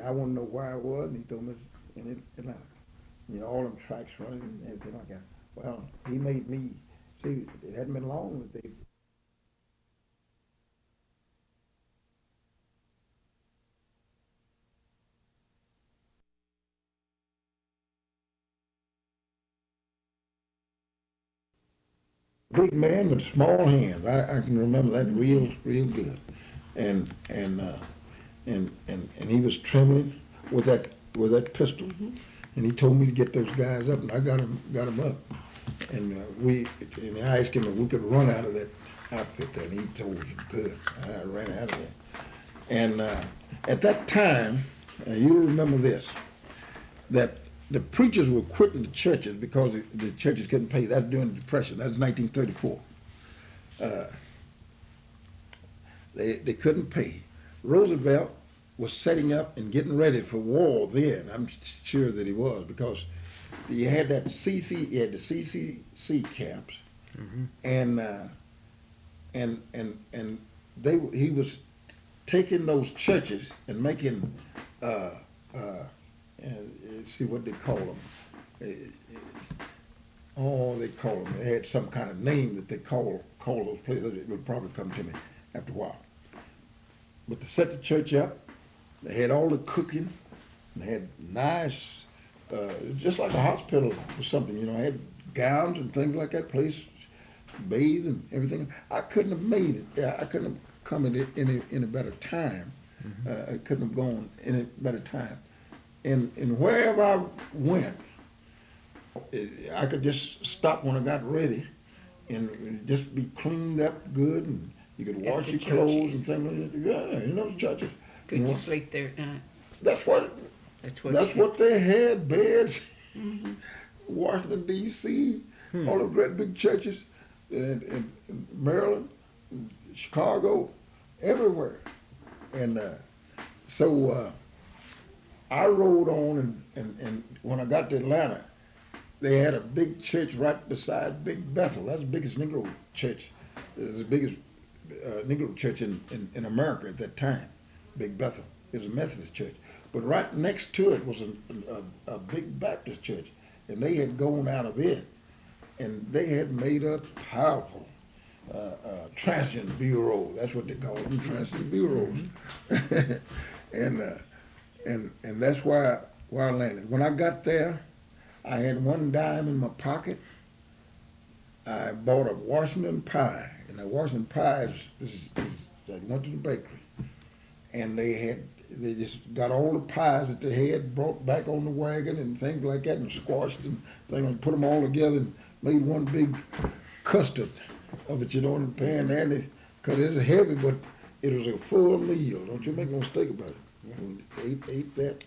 I wanted to know where I was, and he told me it was in Atlanta. You know, all them tracks running and everything like that. Well, he made me see. It hadn't been long that they. Big man with small hands. I can remember that real good, and he was trembling with that pistol, and he told me to get those guys up, and I got him up, and I asked him if we could run out of that outfit, and he told us we could. I ran out of there, and at that time, you'll remember this, that the preachers were quitting the churches because the churches couldn't pay. That's during the Depression. That was 1934. They couldn't pay. Roosevelt was setting up and getting ready for war then. I'm sure that he was, because you had the CCC camps, and he was taking those churches and making see what they call them. They call them. They had some kind of name that they call those places. It would probably come to me after a while. But to set the church up, they had all the cooking. They had nice, just like a hospital or something, you know, had gowns and things like that, place to bathe and everything. I couldn't have made it. Yeah, I couldn't have come in a better time. I couldn't have gone in a better time. And wherever I went, I could just stop when I got ready and just be cleaned up good, and you could wash your clothes and things like that. Yeah, in those churches. Could you sleep there at night? That's what they had, beds. Washington, D.C., all the great big churches in Maryland, Chicago, everywhere. And so I rode on, and when I got to Atlanta, they had a big church right beside Big Bethel. That's the biggest Negro church. It was the biggest Negro church in America at that time, Big Bethel. It was a Methodist church. But right next to it was a big Baptist church, and they had gone out of it, and they had made a powerful transient bureau. That's what they call them, transient bureaus. and that's why I landed. When I got there, I had one dime in my pocket. I bought a Washington pie, and the Washington pie I went to the bakery, and they just got all the pies that they had brought back on the wagon and things like that, and squashed and things, and put them all together and made one big custard of it, you know, in the pan there. Because it was heavy, but it was a full meal. Don't you make no mistake about it. Ate that,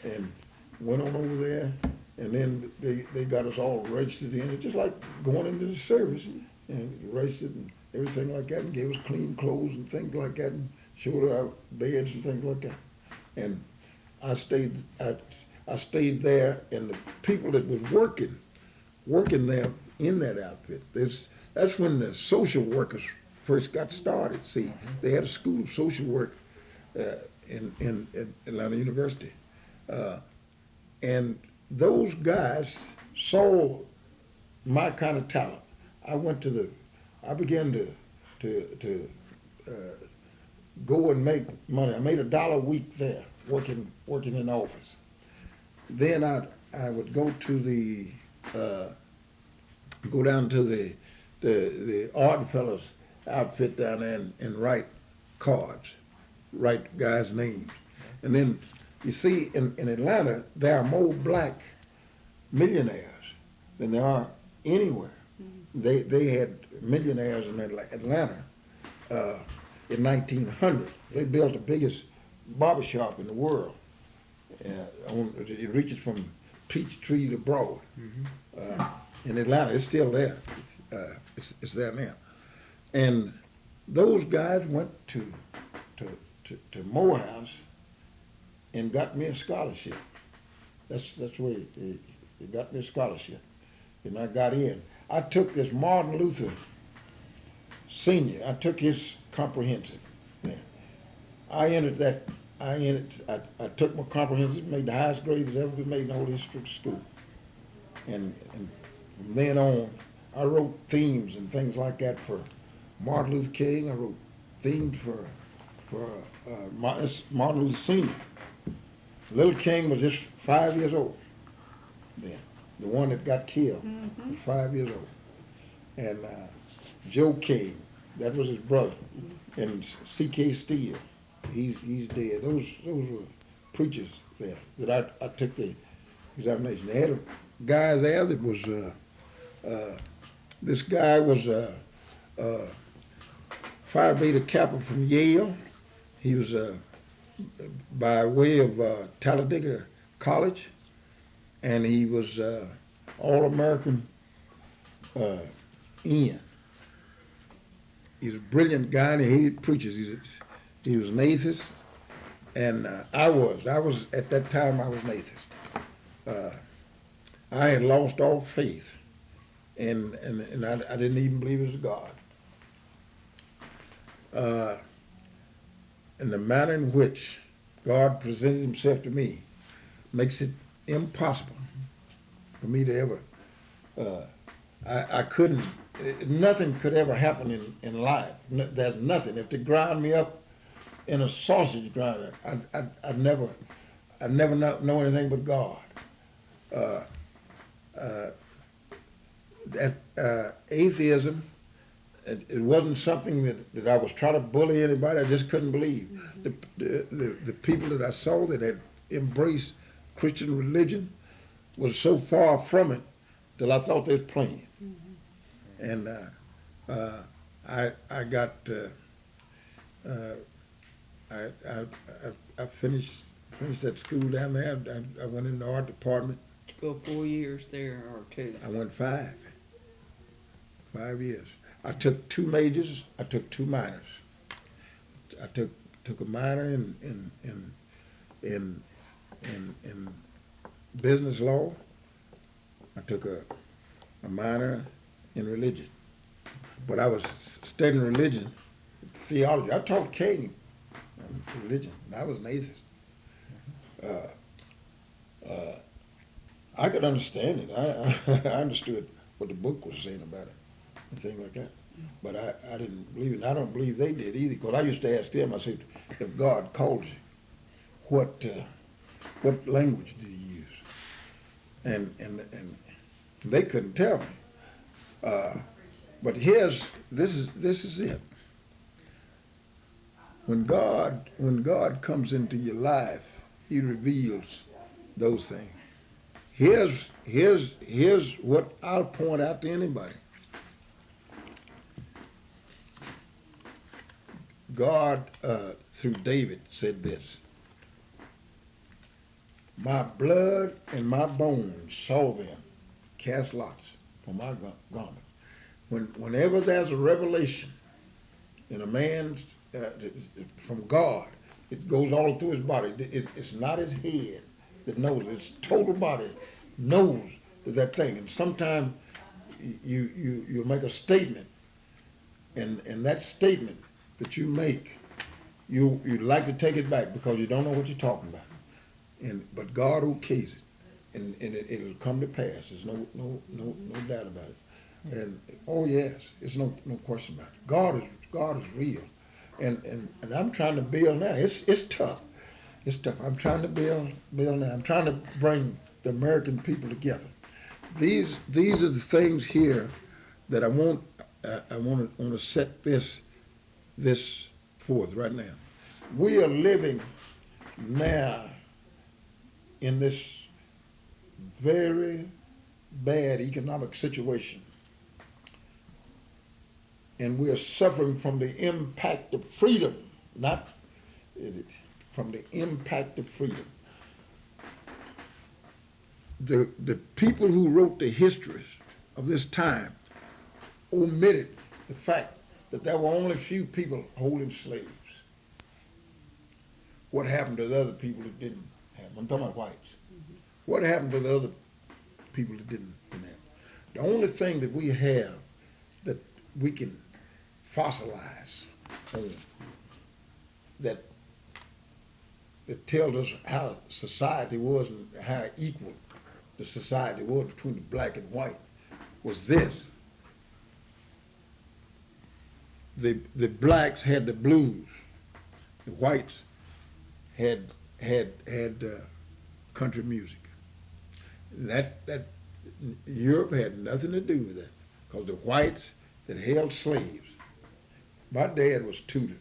and went on over there, and then they got us all registered in. It's just like going into the service, and registered and everything like that, and gave us clean clothes and things like that, and showed our beds and things like that. And I stayed there, and the people that was working there in that outfit, that's when the social workers first got started. See, they had a school of social work in Atlanta University. And those guys saw my kind of talent. I began to go and make money. I made $1 a week there, working in the office. Then I would go down to the Art Fellows outfit down there and write cards, write guys' names. And then, you see, in Atlanta, there are more black millionaires than there are anywhere. They had millionaires in Atlanta in 1900. They built the biggest barbershop in the world. It reaches from Peachtree to Broad. In Atlanta, it's still there. It's there now. And those guys went to Morehouse and got me a scholarship. That's where they got me a scholarship. And I got in. I took this Martin Luther Senior. I took his comprehensive. I took my comprehensive, made the highest grade that's ever been made in the whole history of school. And from then on, I wrote themes and things like that for Martin Luther King. I wrote themes for Martin Luther Senior. Little King was just 5 years old then. The one that got killed was 5 years old. And Joe King, that was his brother. And C.K. Steele, he's dead. Those were preachers there that I took the examination. They had a guy there that was, this guy was Phi Beta Kappa from Yale. He was by way of Talladega College, and he was All-American Ian. He's a brilliant guy, and he hated preachers. He was an atheist, and I was at that time I was an atheist. I had lost all faith, and I didn't even believe there was a God. And the manner in which God presented himself to me makes it impossible for me to ever, I couldn't, nothing could ever happen in life. There's nothing. If they ground me up in a sausage grinder. I never know anything but God. Uh, uh, Atheism, it wasn't something that I was trying to bully anybody. I just couldn't believe. The people that I saw that had embraced Christian religion was so far from it that I thought they was playing. And I got I finished that school down there. I went in the art department. To go 4 years there or 2? I went 5 years. I took 2 majors. I took 2 minors. I took a minor in business law. I took a minor in religion. But I was studying religion, theology. I taught King religion. I was an atheist. I could understand it. I understood what the book was saying about it and things like that. But I didn't believe it. And I don't believe they did either. Because I used to ask them, I said, if God calls you, what language did he use? And they couldn't tell me. But this is it. When God comes into your life, he reveals those things. Here's what I'll point out to anybody. God, through David, said this: my blood and my bones saw them cast lots for my garment. Whenever there's a revelation in a man's from God, it goes all through his body. It's not his head that knows it. His total body knows that thing. And sometimes you make a statement, and that statement that you make, you like to take it back because you don't know what you're talking about. But God okays it, and it'll come to pass. There's no doubt about it. And oh yes, it's no question about it. God is real, and I'm trying to build now. It's tough. It's tough. I'm trying to build now. I'm trying to bring the American people together. These are the things here that I want to set this forth right now. We are living now in this very bad economic situation, and we are suffering from the impact of freedom, not from the impact of freedom. The people who wrote the histories of this time omitted the fact that there were only a few people holding slaves. What happened to the other people that didn't have? I'm talking about whites. What happened to the other people that didn't have? The only thing that we have that we can fossilize on that tells us how society was and how equal the society was between the black and white was this. The blacks had the blues. The whites had country music. That Europe had nothing to do with that, because the whites that held slaves. My dad was tutored.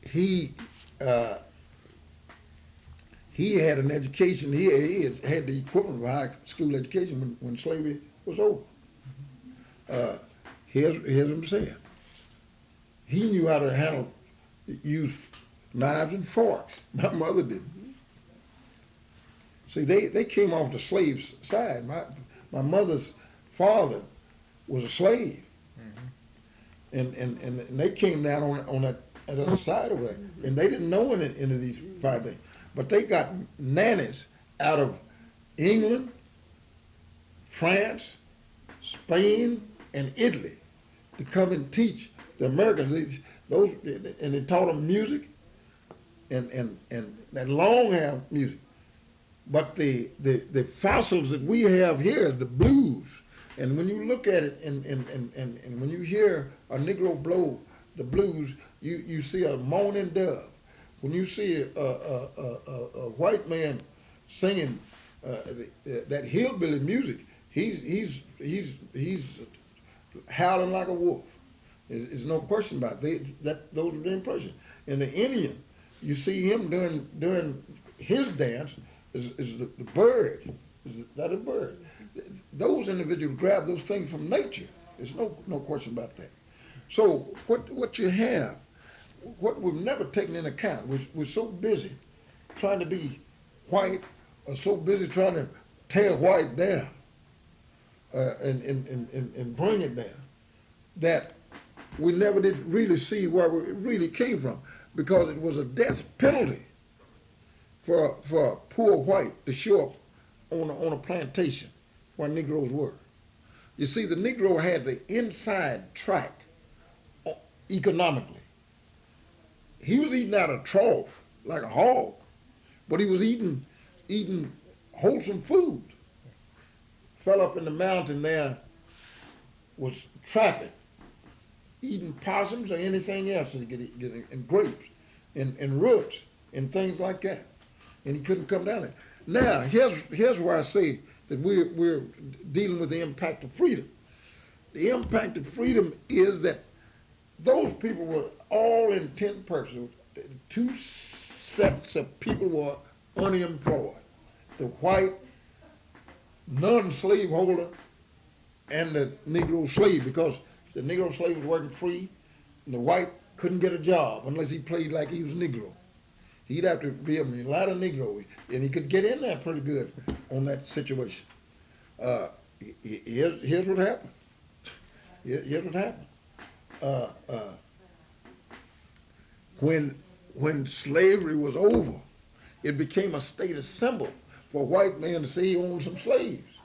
He had an education. He had the equivalent of a high school education when slavery was over. Here's what I'm saying. He knew how to use knives and forks. My mother didn't. See, they came off the slave's side. My mother's father was a slave, and they came down on that other side of it, and they didn't know any of these fine things. But they got nannies out of England, France, Spain, and Italy to come and teach the Americans. And they taught them music and that long hair music. But the fossils that we have here, the blues, And when you look at it and when you hear a Negro blow the blues, you see a moaning dove. When you see a white man singing that hillbilly music, he's howling like a wolf. There's no question about it. Those are the impressions. And the Indian, you see him doing his dance is the bird. That a bird? Those individuals grab those things from nature. There's no question about that. So what you have, what we've never taken into account, we're so busy trying to be white, or so busy trying to tear white down and bring it down, that we never did really see where it really came from, because it was a death penalty for a poor white to show up on a plantation where Negroes were. You see, the Negro had the inside track economically. He was eating out of trough like a hog, but he was eating wholesome food. Fell up in the mountain there, was trapping, eating possums or anything else, and grapes and roots and things like that. And he couldn't come down there. Now, here's where I say that we're dealing with the impact of freedom. The impact of freedom is that those people were all intent and purpose. Two sets of people were unemployed. The white non-slaveholder and the Negro slave, because the Negro slave was working free and the white couldn't get a job unless he played like he was Negro. He'd have to be a mulatto Negro, and he could get in there pretty good on that situation. Here's what happened. Here's what happened. When slavery was over, it became a status symbol for a white man to say he owned some slaves.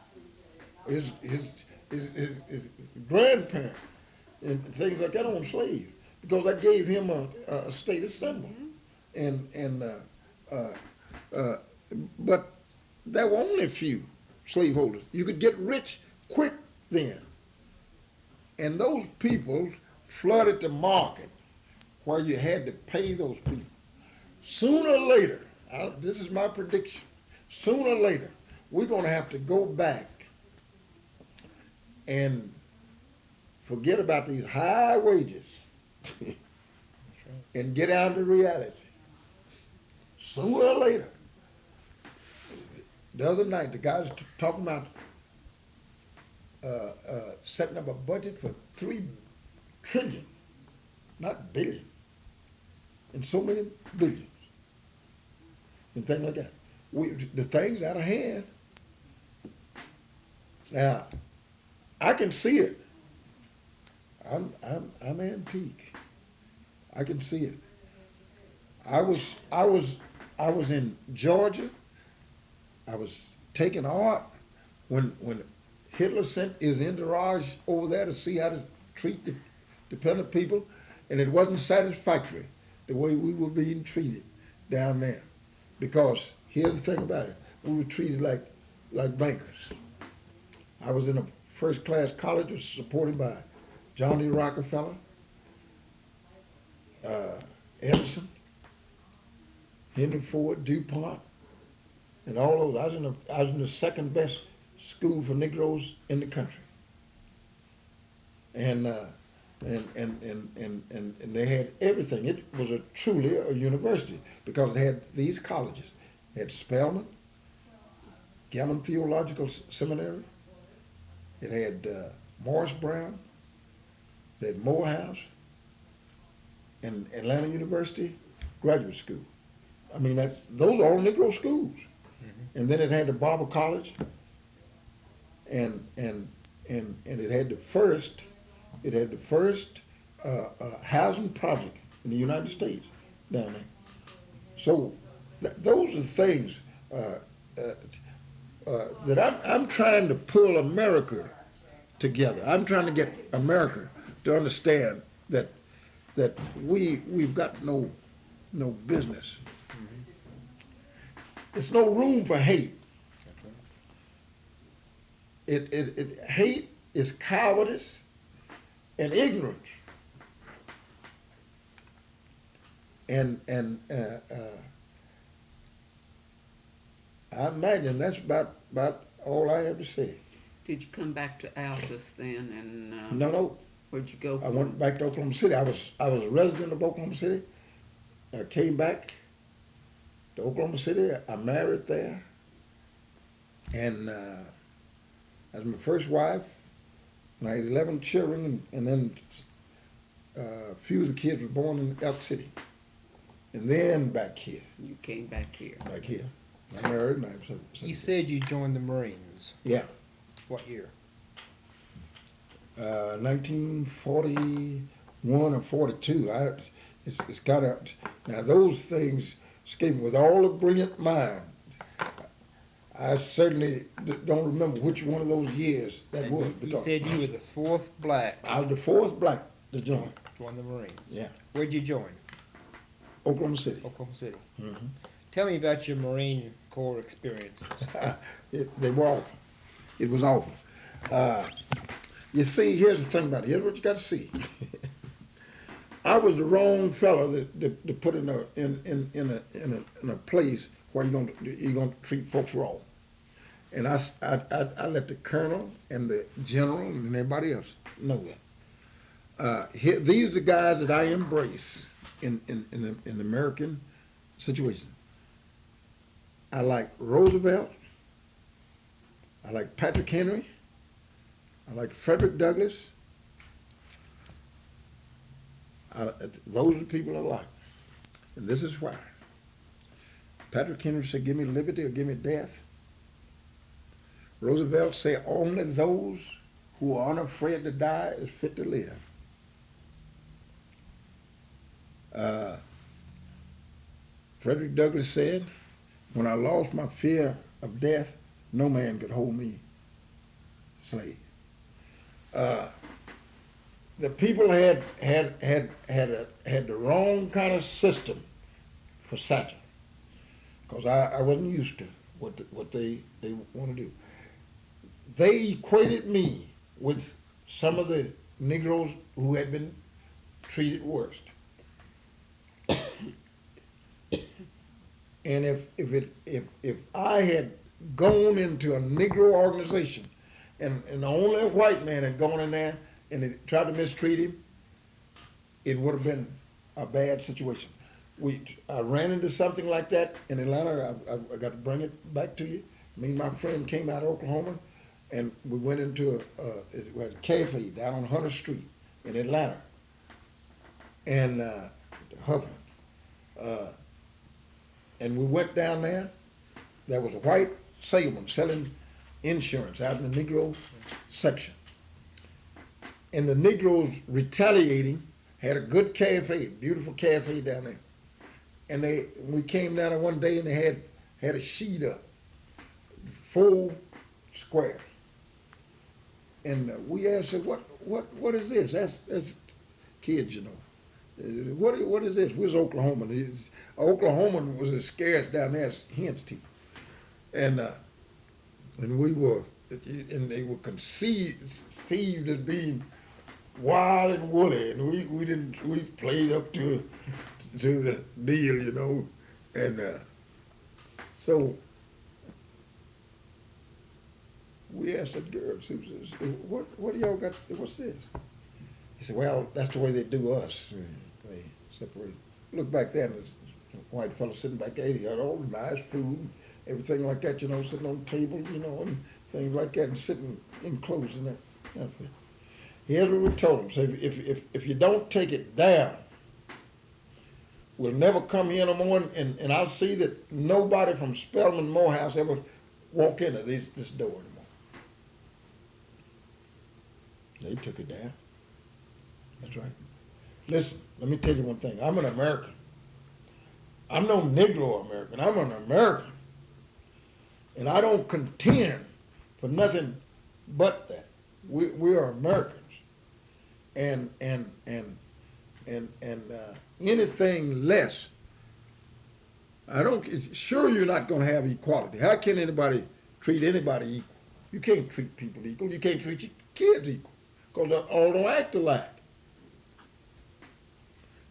His grandparents and things like that owned slaves, because that gave him a status symbol. But there were only a few slaveholders. You could get rich quick then. And those people flooded the market where you had to pay those people. Sooner or later, this is my prediction, sooner or later, we're going to have to go back and forget about these high wages and get down to reality. Sooner or later. The other night, the guys talking about setting up a budget for $3 trillion, not billion, and so many billions, and things like that. The thing's out of hand. Now, I can see it. I'm antique. I can see it. I was in Georgia. I was taking art when Hitler sent his entourage over there to see how to treat the dependent people, and it wasn't satisfactory the way we were being treated down there. Because here's the thing about it: we were treated like bankers. I was in a first-class college, was supported by John D. Rockefeller, Edison, Henry Ford, DuPont, and all those. I was in the second best school for Negroes in the country, and they had everything. It was truly a university because it had these colleges. It had Spelman, Gallup Theological Seminary. It had Morris Brown. It had Morehouse, and Atlanta University Graduate School. I mean, those are all Negro schools. Mm-hmm. And then it had the Barber College, and it had the first housing project in the United States down there. So those are things that I'm trying to pull America together. I'm trying to get America to understand that we've got no business. Mm-hmm. There's no room for hate. Hate is cowardice and ignorance. And I imagine that's about all I have to say. Did you come back to Altus then, and No, where'd you go? I went back to Oklahoma City. I was a resident of Oklahoma City. I came back to Oklahoma City. I married there, and as my first wife, and I had 11 children, and then a few of the kids were born in Elk City, and then back here. You came back here. Back here. I married, and I was. You said you joined the Marines. Yeah. What year? 1941 or 42. It's got to. Now those things escape me with all the brilliant mind. I certainly don't remember which one of those years that And was. you said you were the fourth black I was the fourth black to join. join the Marines. Yeah. Where'd you join? Oklahoma City. Oklahoma City. Mm-hmm. Tell me about your Marine Corps experiences. They were awful. It was awful. You see, here's the thing about it. Here's what you got to see. I was the wrong fellow to put in a place where you're gonna treat folks wrong. And I let the colonel and the general and everybody else know that. These are the guys that I embrace in the American situation. I like Roosevelt. I like Patrick Henry. I like Frederick Douglass. Those are the people I like. And this is why. Patrick Henry said, give me liberty or give me death. Roosevelt said, only those who are unafraid to die is fit to live. Frederick Douglass said, when I lost my fear of death, no man could hold me slave. The people had the wrong kind of system for Satchell, because I wasn't used to what they want to do. They equated me with some of the Negroes who had been treated worst. And if I had gone into a Negro organization and only a white man had gone in there and it tried to mistreat him, it would have been a bad situation. I ran into something like that in Atlanta. I got to bring it back to you. Me and my friend came out of Oklahoma, and we went into a cafe down on Hunter Street in Atlanta, and Huffman. And we went down there. There was a white salesman selling insurance out in the Negro section. And the Negroes retaliating had a good cafe, beautiful cafe down there. And we came down there one day and they had a sheet up, full square. And we asked her, what is this? That's kids, you know. What is this? Where's Oklahoman? Oklahoman was as scarce down there as hen's teeth. And we were, and they were conceived as being wild and woolly, and we played up to the deal, you know. And so we asked the girls, what do y'all got, what's this? He said, well, that's the way they do us. They separate. Look back there, and there's a white fellow sitting back there. He had all the nice food, everything like that, you know, sitting on the table, you know, and things like that, and sitting enclosed in that. Here's what we told him. So if you don't take it down, we'll never come here no more, and I'll see that nobody from Spelman Morehouse ever walk into this door anymore. They took it down. That's right. Listen, let me tell you one thing. I'm an American. I'm no Negro American. I'm an American. And I don't contend for nothing but that. We are Americans. And anything less, sure you're not going to have equality. How can anybody treat anybody equal? You can't treat people equal. You can't treat your kids equal, because they all don't act alike.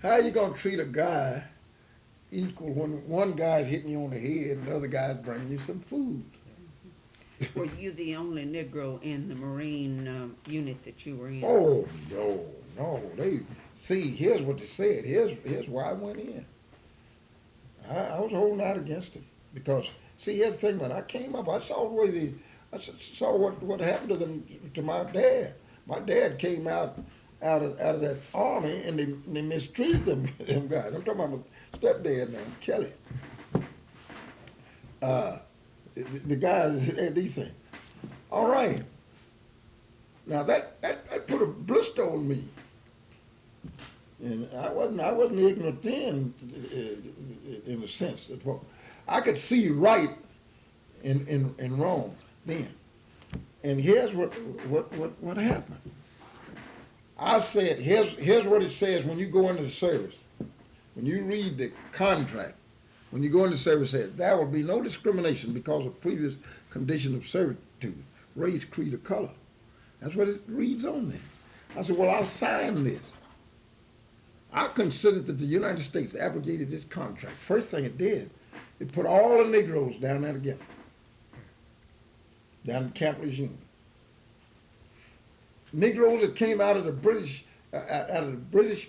How you gonna treat a guy equal when one guy's hitting you on the head and the other guy's bringing you some food? Were you the only Negro in the Marine unit that you were in? Oh no. They see. Here's what they said. Here's why I went in. I was holding out against them because see, here's the thing. When I came up, I saw saw what happened to them to my dad. My dad came out of that army and they mistreated them guys. I'm talking about my stepdad now, Kelly. The guys had these things. All right. Now that put a blister on me. And I wasn't ignorant then, in a sense that I could see right in wrong then. And here's what happened. I said, here's what it says when you go into the service. When you read the contract, when you go into service, it says there will be no discrimination because of previous condition of servitude, race, creed, or color. That's what it reads on there. I said, well, I'll sign this. I considered that the United States abrogated this contract. First thing it did, it put all the Negroes down there together, down in Camp Lejeune. Negroes that came out of the British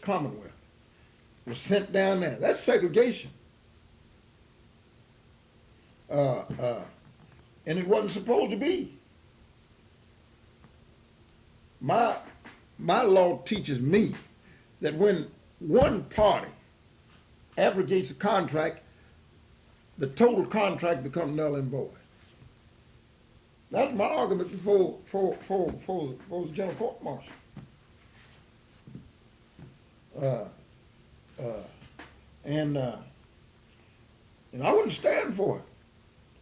Commonwealth were sent down there. That's segregation. And it wasn't supposed to be. My law teaches me that when one party abrogates a contract, the total contract becomes null and void. That's my argument before the General Court Martial. And I wouldn't stand for it.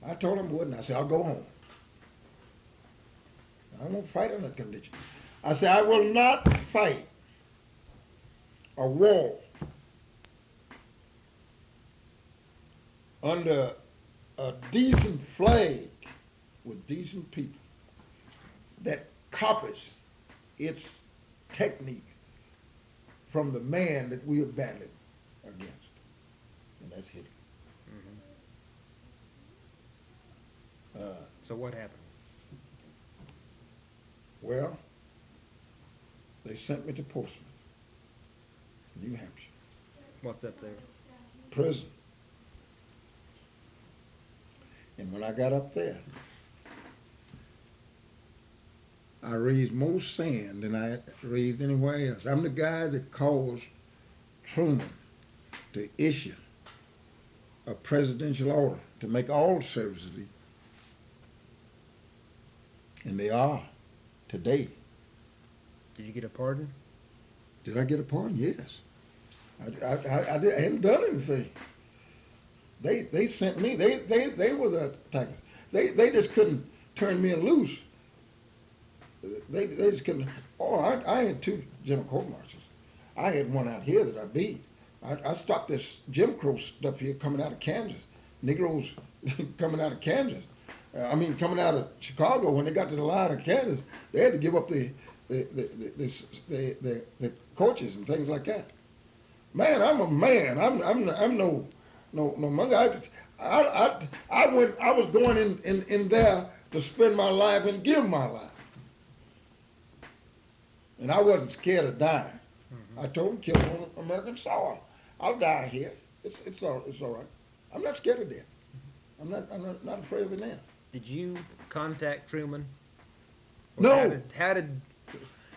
I told him I wouldn't. I said, I'll go home. I won't fight on that condition. I said, I will not fight a war under a decent flag with decent people that copies its technique from the man that we are battling against. And that's Hitler. So what happened? Well, they sent me to Portsmouth, New Hampshire. What's up there? Prison. And when I got up there, I raised more sand than I raised anywhere else. I'm the guy that caused Truman to issue a presidential order to make all services equal. And they are today. Did you get a pardon? Did I get a pardon? Yes. I hadn't done anything. They sent me. They were the attackers. They just couldn't turn me loose. They just couldn't. Oh, I had two general court martials. I had one out here that I beat. I stopped this Jim Crow stuff here coming out of Kansas. Negroes coming out of Kansas. Coming out of Chicago, when they got to the line of Kansas, they had to give up the coaches and things like that. Man, I'm a man. I'm no monkey. I was going in there to spend my life and give my life, and I wasn't scared of dying. I told them, kill on American soil. I'll die here. It's all right. I'm not scared of death. I'm not afraid of it now. Did you contact Truman? Or No. How did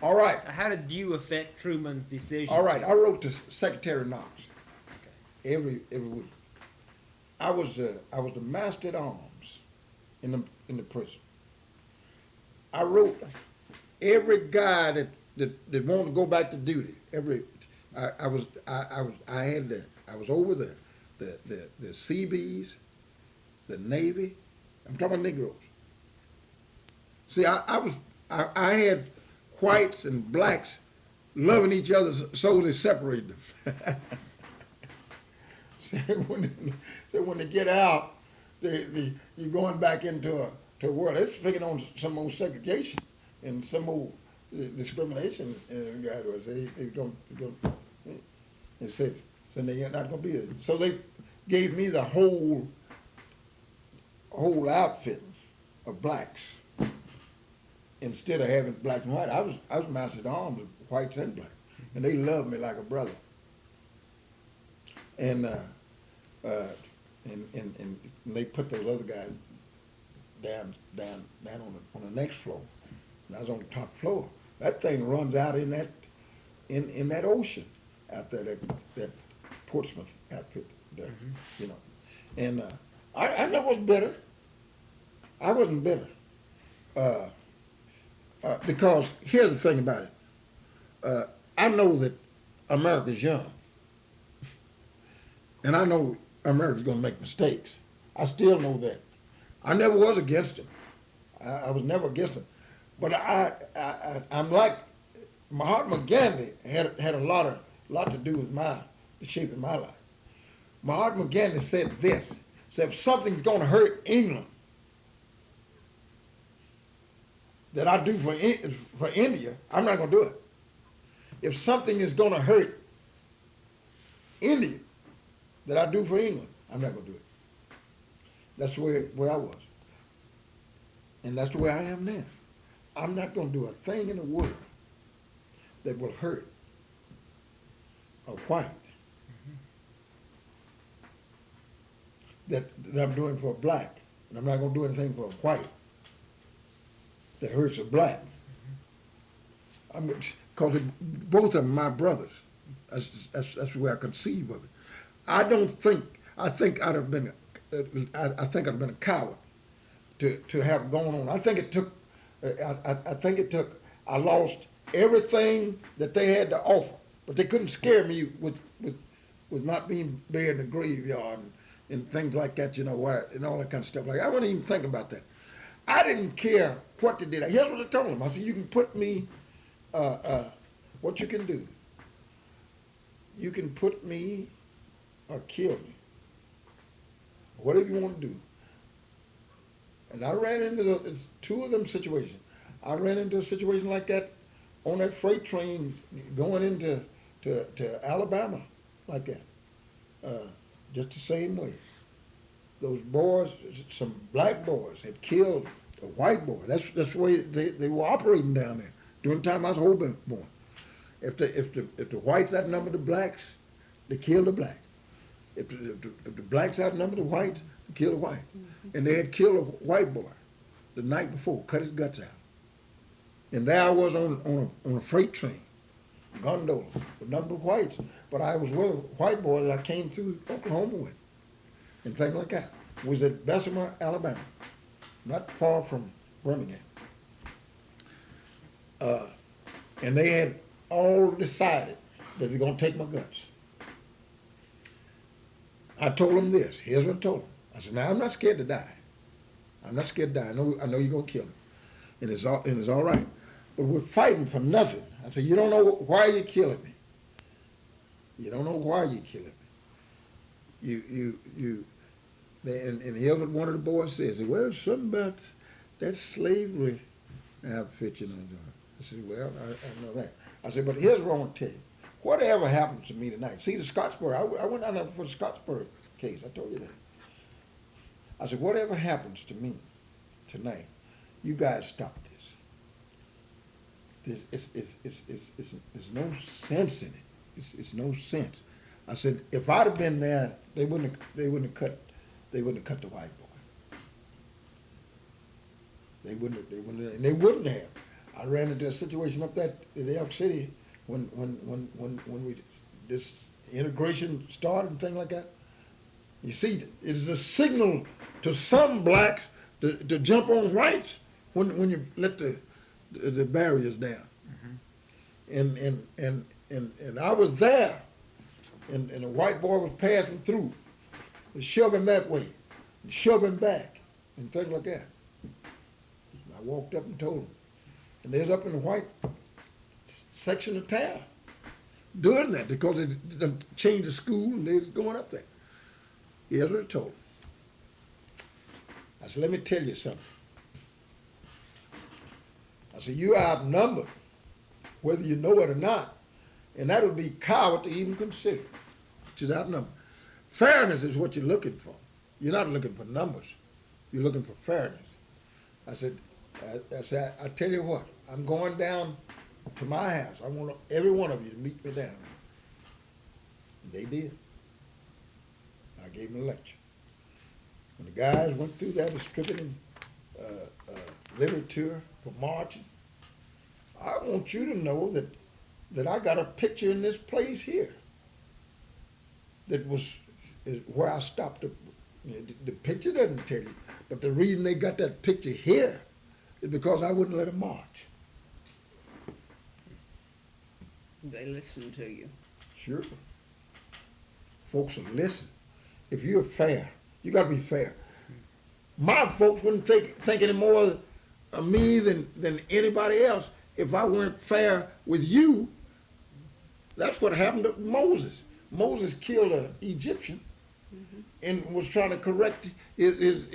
All right. How did you affect Truman's decision? All right. I wrote to Secretary Knox every week. I was the master at arms in the prison. I wrote every guy that wanted to go back to duty. I was over the Seabees, the Navy. I'm talking about Negroes. See, I had whites and blacks loving each other, so they separated them. So when they get out, you're going back into a world. They're speaking on some old segregation and some old the discrimination guy was. They going they said they're not going to be there. So they gave me the whole outfit of blacks instead of having black and white. I was mounted armed with whites and blacks, and they loved me like a brother. And and they put those other guys down on the next floor, and I was on the top floor. That thing runs out in that ocean out there, that Portsmouth outfit there, you know. And I never was bitter. I wasn't bitter. Because here's the thing about it. I know that America's young. And I know America's going to make mistakes. I still know that. I never was against him. I was never against him. But I'm like Mahatma Gandhi had a lot to do with the shape of my life. Mahatma Gandhi said this: said, if something's going to hurt England that I do for India, I'm not going to do it. If something is going to hurt India that I do for England, I'm not going to do it. That's where I was. And that's where I am now. I'm not going to do a thing in the world that will hurt a white that I'm doing for a black. And I'm not going to do anything for a white that hurts a black. Because both of them are my brothers. That's the way I conceive of it. I think I'd have been a coward to have gone on. I lost everything that they had to offer, but they couldn't scare me with not being buried in the graveyard and things like that, you know, and all that kind of stuff. Like I wouldn't even think about that. I didn't care what they did. Here's what I told them. I said, you can put me, what you can do. You can put me or kill me. Whatever you want to do. And I ran into two of them situations. I ran into a situation like that on that freight train going into to Alabama, like that. Just the same way. Those boys, some black boys, had killed a white boy. That's the way they were operating down there during the time I was born. If the whites outnumbered the blacks, they killed the black. If the blacks outnumbered the whites, they killed the white. And they had killed a white boy the night before, cut his guts out. And there I was on a freight train, gondola, with nothing but whites. But I was with a white boy that I came through Oklahoma with, and things like that. It was at Bessemer, Alabama, not far from Birmingham. And they had all decided that they're going to take my guts. I told them this. Here's what I told them. I said, now I'm not scared to die. I'm not scared to die. I know you're going to kill me. And it's all right. But we're fighting for nothing. I said, you don't know why you're killing me. You don't know why you're killing me. And here's what one of the boys says. He said, well, something about that slavery outfit, you know. I said, well, I know that. I said, but here's what I want to tell you. Whatever happens to me tonight, see the Scottsboro, I went down there for the Scottsboro case, I told you that. I said, whatever happens to me tonight, you guys stop this. It's no sense in it. It's no sense. I said, if I'd have been there, they wouldn't have cut the white boy. They wouldn't have. I ran into a situation up there in Elk City when this integration started and things like that. You see, it is a signal to some blacks to jump on whites when you let the barriers down. Mm-hmm. And I was there, and a white boy was passing through. They shove him that way, and shove him back, and things like that. And I walked up and told him. And they was up in the white section of town doing that because they changed the school and they was going up there. Here's what I told him. I said, let me tell you something. I said, you're outnumbered whether you know it or not. And that would be coward to even consider, which is outnumbered. Fairness is what you're looking for. You're not looking for numbers. You're looking for fairness. I said, I tell you what, I'm going down to my house. I want every one of you to meet me down. And they did. I gave them a lecture. When the guys went through that distributing literature for marching, I want you to know that I got a picture in this place here that is where I stopped. The picture doesn't tell you, but the reason they got that picture here is because I wouldn't let them march. They listened to you. Sure. Folks will listen. If you're fair, you got to be fair. My folks wouldn't think any more of me than anybody else if I weren't fair with you. That's what happened to Moses. Moses killed an Egyptian and was trying to correct his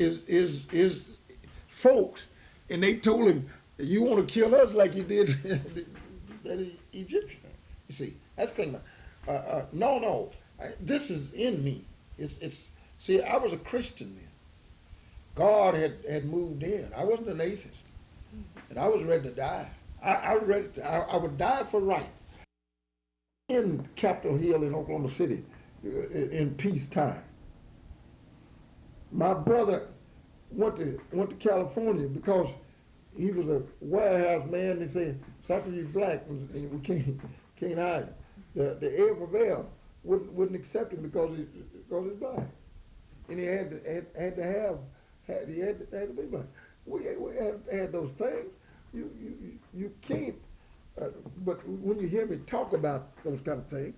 folks, and they told him, "You want to kill us like you did that Egyptian." You see, that's the thing. No. This is in me. See, I was a Christian then. God had moved in. I wasn't an atheist, and I was ready to die. I would die for right. In Capitol Hill in Oklahoma City, in peacetime, my brother went to California because he was a warehouse man. They said, "Something you black, and we can't hide you." The air prevail wouldn't accept him because he's black, and he had to be black. We had those things. You can't. But when you hear me talk about those kind of things,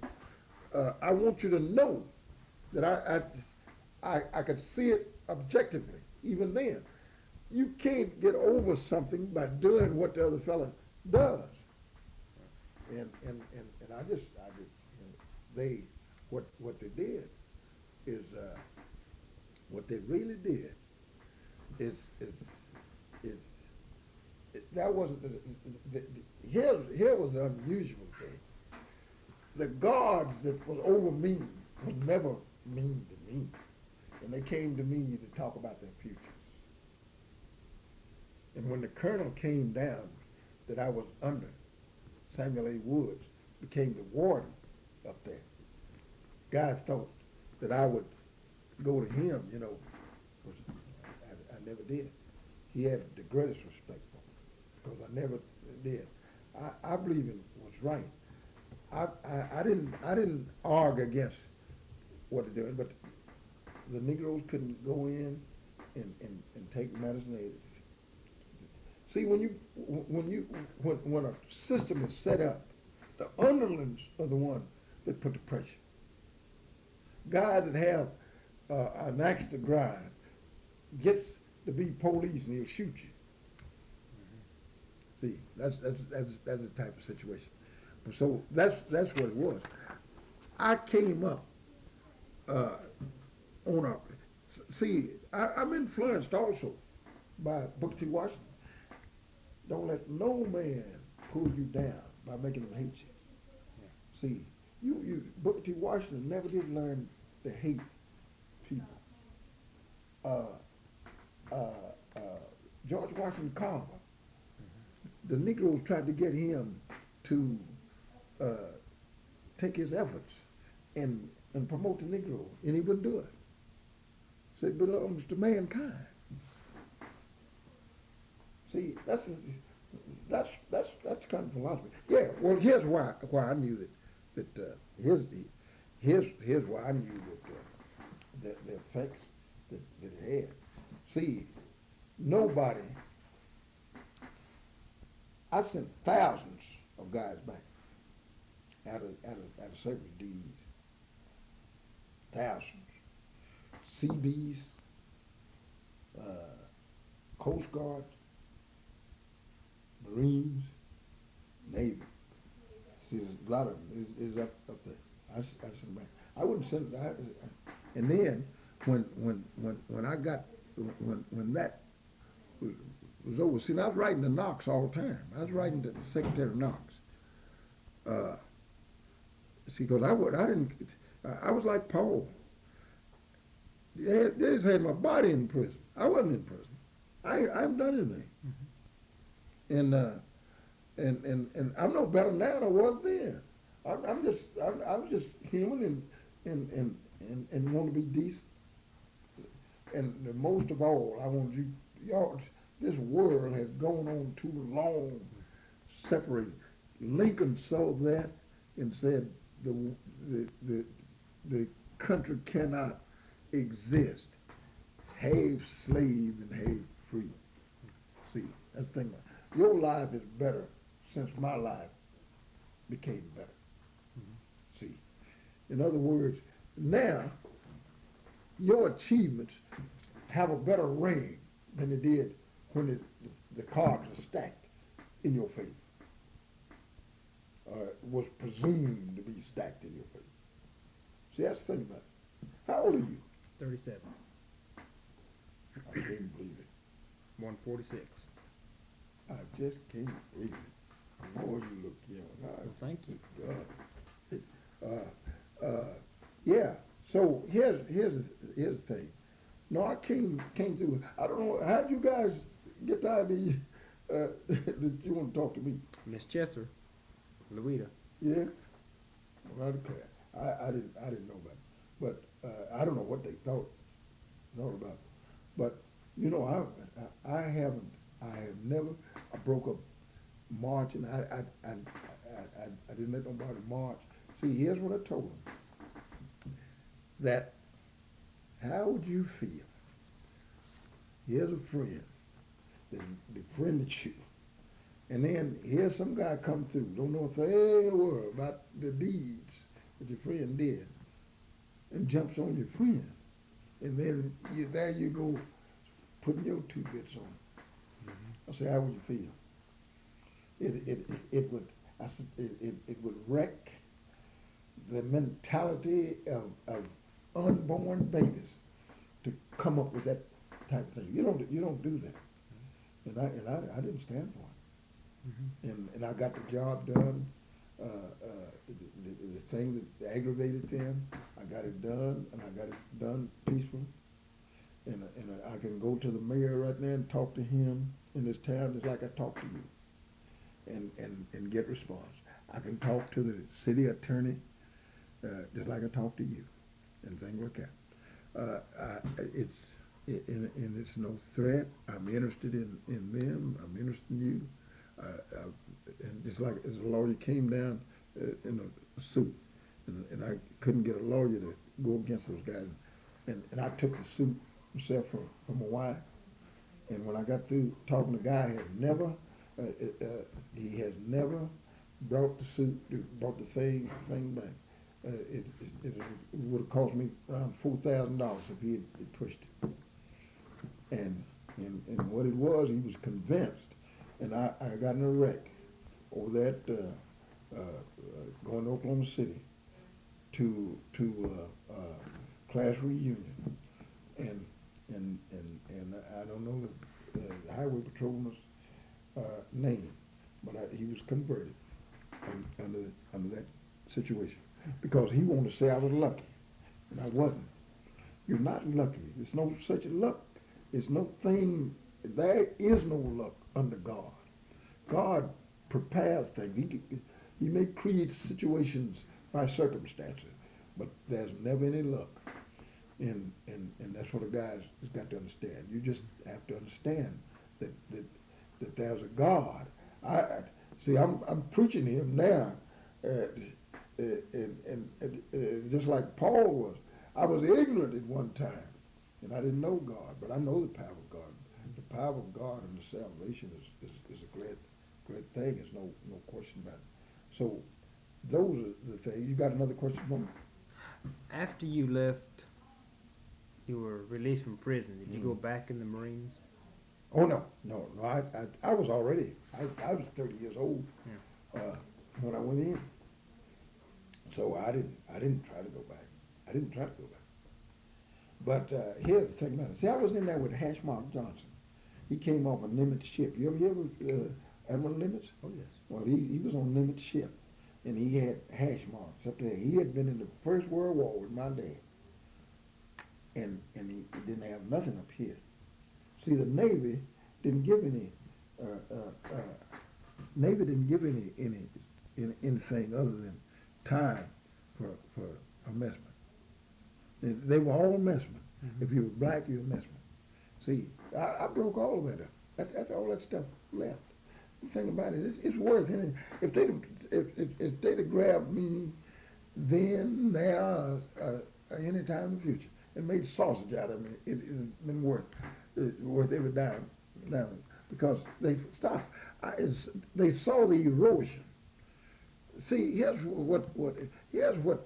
I want you to know that I could see it objectively. Even then, you can't get over something by doing what the other fella does. And I just what they did is what they really did is that wasn't here was the unusual thing. The guards that was over me was never mean to me, and they came to me to talk about their futures. And when the colonel came down that I was under, Samuel A. Woods became the warden up there. Guys thought that I would go to him, which I never did. He had the greatest respect for me because I never did. I believe it was right. I didn't argue against what they're doing, but the Negroes couldn't go in and take medicine. See, when a system is set up, the underlings are the one that put the pressure. Guys that have an axe to grind gets to be police and he'll shoot you. See, that's the type of situation. So that's what it was. I came up on a. See, I'm influenced also by Booker T. Washington. Don't let no man pull you down by making them hate you. Yeah. See, you Booker T. Washington never did learn to hate people. George Washington Carver, the Negroes tried to get him to take his efforts and promote the Negro, and he wouldn't do it. So it belongs to mankind. See, that's the kind of philosophy. Yeah. Well, here's why I knew that here's why I knew that the effects that it had. See, nobody. I sent thousands of guys back out of service D's. Thousands. CBs, Coast Guard, Marines, Navy. See, there's a lot of them is up there. I sent them back. I wouldn't send it. And then when I got when that was over, see, I was writing to Knox all the time. I was writing to the Secretary of Knox. See, because I was like Paul. They just had my body in prison. I wasn't in prison. I haven't done anything. And I'm no better now than I was then. I'm just human and want to be decent. And most of all, I want y'all. This world has gone on too long, separated. Lincoln saw that and said the country cannot exist half slave and half free. See, that's the thing. Your life is better since my life became better. See, in other words, now your achievements have a better ring than it did when the cards were stacked in your favor. Was presumed to be stacked in your favor. See, that's the thing about it. How old are you? 37. I can't believe it. 146. I just can't believe it. Boy, you look young. Well, thank you. Yeah. So here's the thing. No, I came through. I don't know. How'd you guys get the idea that you want to talk to me? Miss Chesser, Louita. Yeah. Well, I declare, I didn't know about it, but I don't know what they thought about it. But you know, I have never. I broke up marching. I didn't let nobody march. See, here's what I told them. That how would you feel? Here's a friend that befriended you, and then here's some guy come through, don't know a thing in the world about the deeds that your friend did, and jumps on your friend, and then there you go, putting your 2 bits on it. I say, how would you feel? It would wreck the mentality of unborn babies to come up with that type of thing. You don't do that, and I didn't stand for it. And I got the job done. The thing that aggravated them, I got it done, and I got it done peacefully. And I can go to the mayor right now and talk to him in this town just like I talk to you, and get response. I can talk to the city attorney just like I talk to you, and things like that. It's no threat. I'm interested in them. I'm interested in you. And just like as a lawyer came down in a suit, and I couldn't get a lawyer to go against those guys, and I took the suit myself for my wife. And when I got through talking, the guy he has never brought the suit, brought the thing back. It would have cost me around $4,000 if he had pushed it. And what it was, he was convinced. And I got in a wreck over that going to Oklahoma City to class reunion, and I don't know the highway patrolman's name, but he was converted under that situation because he wanted to say I was lucky, and I wasn't. You're not lucky. There's no such luck. There's no thing. There is no luck under God. God prepares things. He may create situations by circumstances, but there's never any luck. And that's what a guy has got to understand. You just have to understand that there's a God. I'm preaching to him now, and just like Paul was. I was ignorant at one time, and I didn't know God, but I know the power of God. The power of God and the salvation is a great thing. There's no question about it. So those are the things. You got another question for me? After you left, you were released from prison. Did you go back in the Marines? Oh no. I was already. I was 30 years old when I went in. So I didn't try to go back. But here's the thing about it. See, I was in there with Hashmark Johnson. He came off a Nimitz ship. You ever hear of Admiral Nimitz? Oh yes. Well, he was on Nimitz ship, and he had hash marks up there. He had been in the First World War with my dad, and he didn't have nothing up here. See, the Navy didn't give any. Navy didn't give anything other than time for a messman. They were all messmen. Mm-hmm. If you were black, you were messman. See, I broke all of that up. That's all that stuff left. The thing about it, it's worth it. If they'd have grabbed me then, there, any time in the future, and made sausage out of me, it'd been worth every dime. Now, because they stopped. They saw the erosion. See, here's what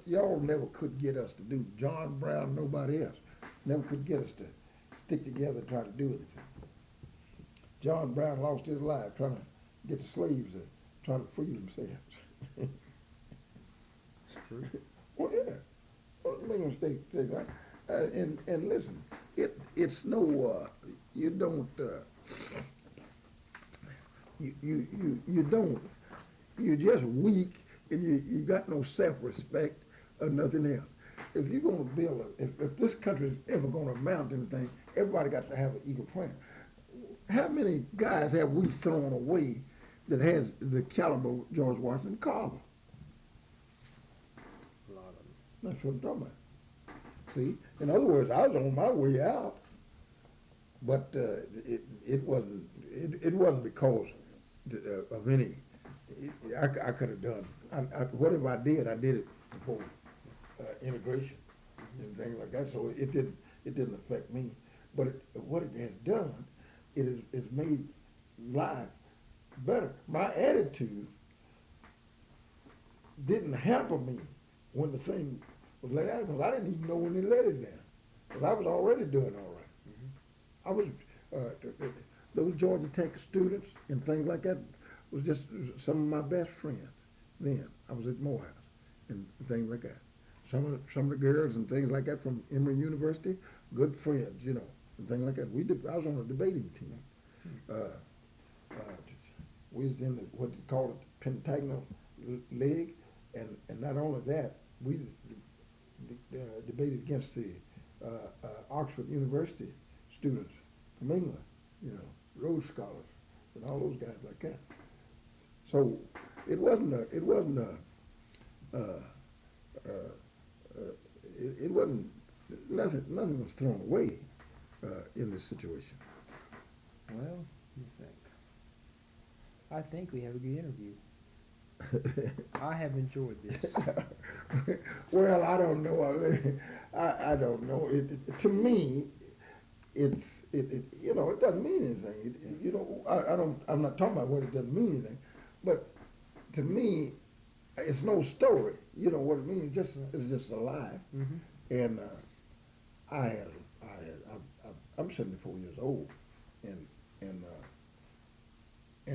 y'all never could get us to do. John Brown, nobody else, never could get us to stick together and try to do anything. John Brown lost his life trying to get the slaves to try to free themselves. It's true. Well, yeah. Well, make no mistake, right? And listen, it's no you don't you don't, you're just weak, and you got no self-respect or nothing else. If you're going to build if this country is ever going to amount to anything, everybody got to have an eagle plan. How many guys have we thrown away that has the caliber of George Washington Carver? A lot of them. That's what I'm talking about. See, in other words, I was on my way out, but it wasn't because of any. I could have done. Whatever I did it before integration and things like that. So it didn't affect me. But what it has done, it's made life better. My attitude didn't hamper me when the thing was let out, because I didn't even know when they let it down. Because I was already doing all right. Mm-hmm. I was those Georgia Tech students and things like that was just some of my best friends. Then I was at Morehouse and things like that. Some of the girls and things like that from Emory University, good friends, and things like that. I was on a debating team. We was in what they call it, Pentagonal League, and not only that, we debated against the Oxford University students from England, Rhodes Scholars, and all those guys like that. So it wasn't nothing was thrown away in this situation. Well, you think? I think we have a good interview. I have enjoyed this. Well, I don't know. I don't know. To me, it doesn't mean anything. I'm not talking about what it doesn't mean anything, but to me, it's no story. You know what it means? It's just a life. Mm-hmm. And I'm 74 years old, and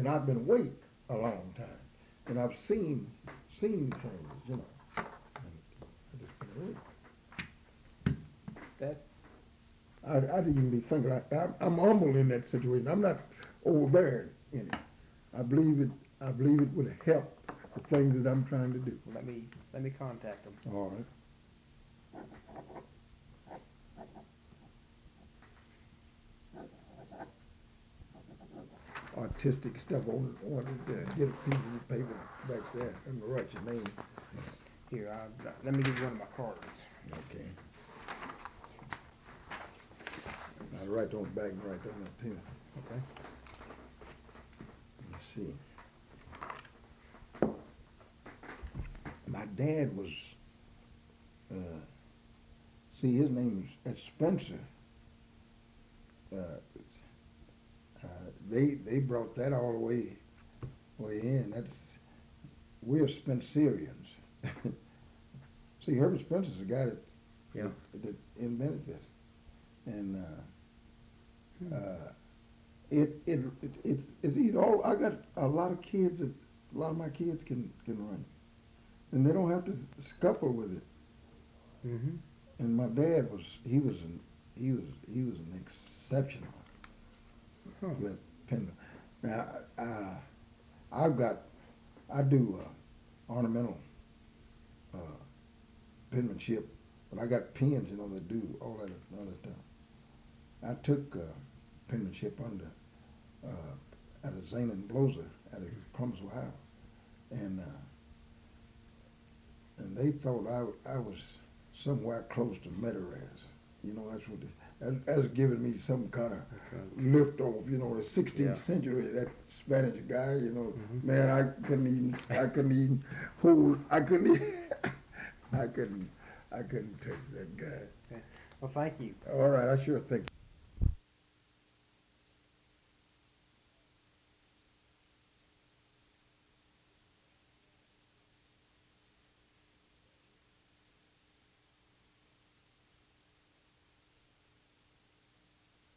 I've been awake a long time, and I've seen things, and I've just been awake. I didn't even be thinking. I'm humble in that situation. I'm not overbearing in it. I believe it would help the things that I'm trying to do. Let me contact them. All right. Artistic stuff on get a piece of the paper back there and write your name. Here, let me give you one of my cards. Okay. I'll write on the back and write on that too. Okay. Let's see. My dad was, his name is Spencer. They brought that all the way in. We're Spencerians. See, Herbert Spencer's the guy that invented this, and it's I got a lot of kids that a lot of my kids can run, and they don't have to scuffle with it. Mm-hmm. And my dad was an exceptional. Now, I do ornamental penmanship, but I got pens, that do all that other stuff. I took penmanship under at a Zane and Blozer at Columbus, Ohio, and they thought I was somewhere close to Metaras. That's what that's giving me some kind of lift off. The 16th century, that Spanish guy. Man, I couldn't even hold. I couldn't touch that guy. Well, thank you. All right, I sure think.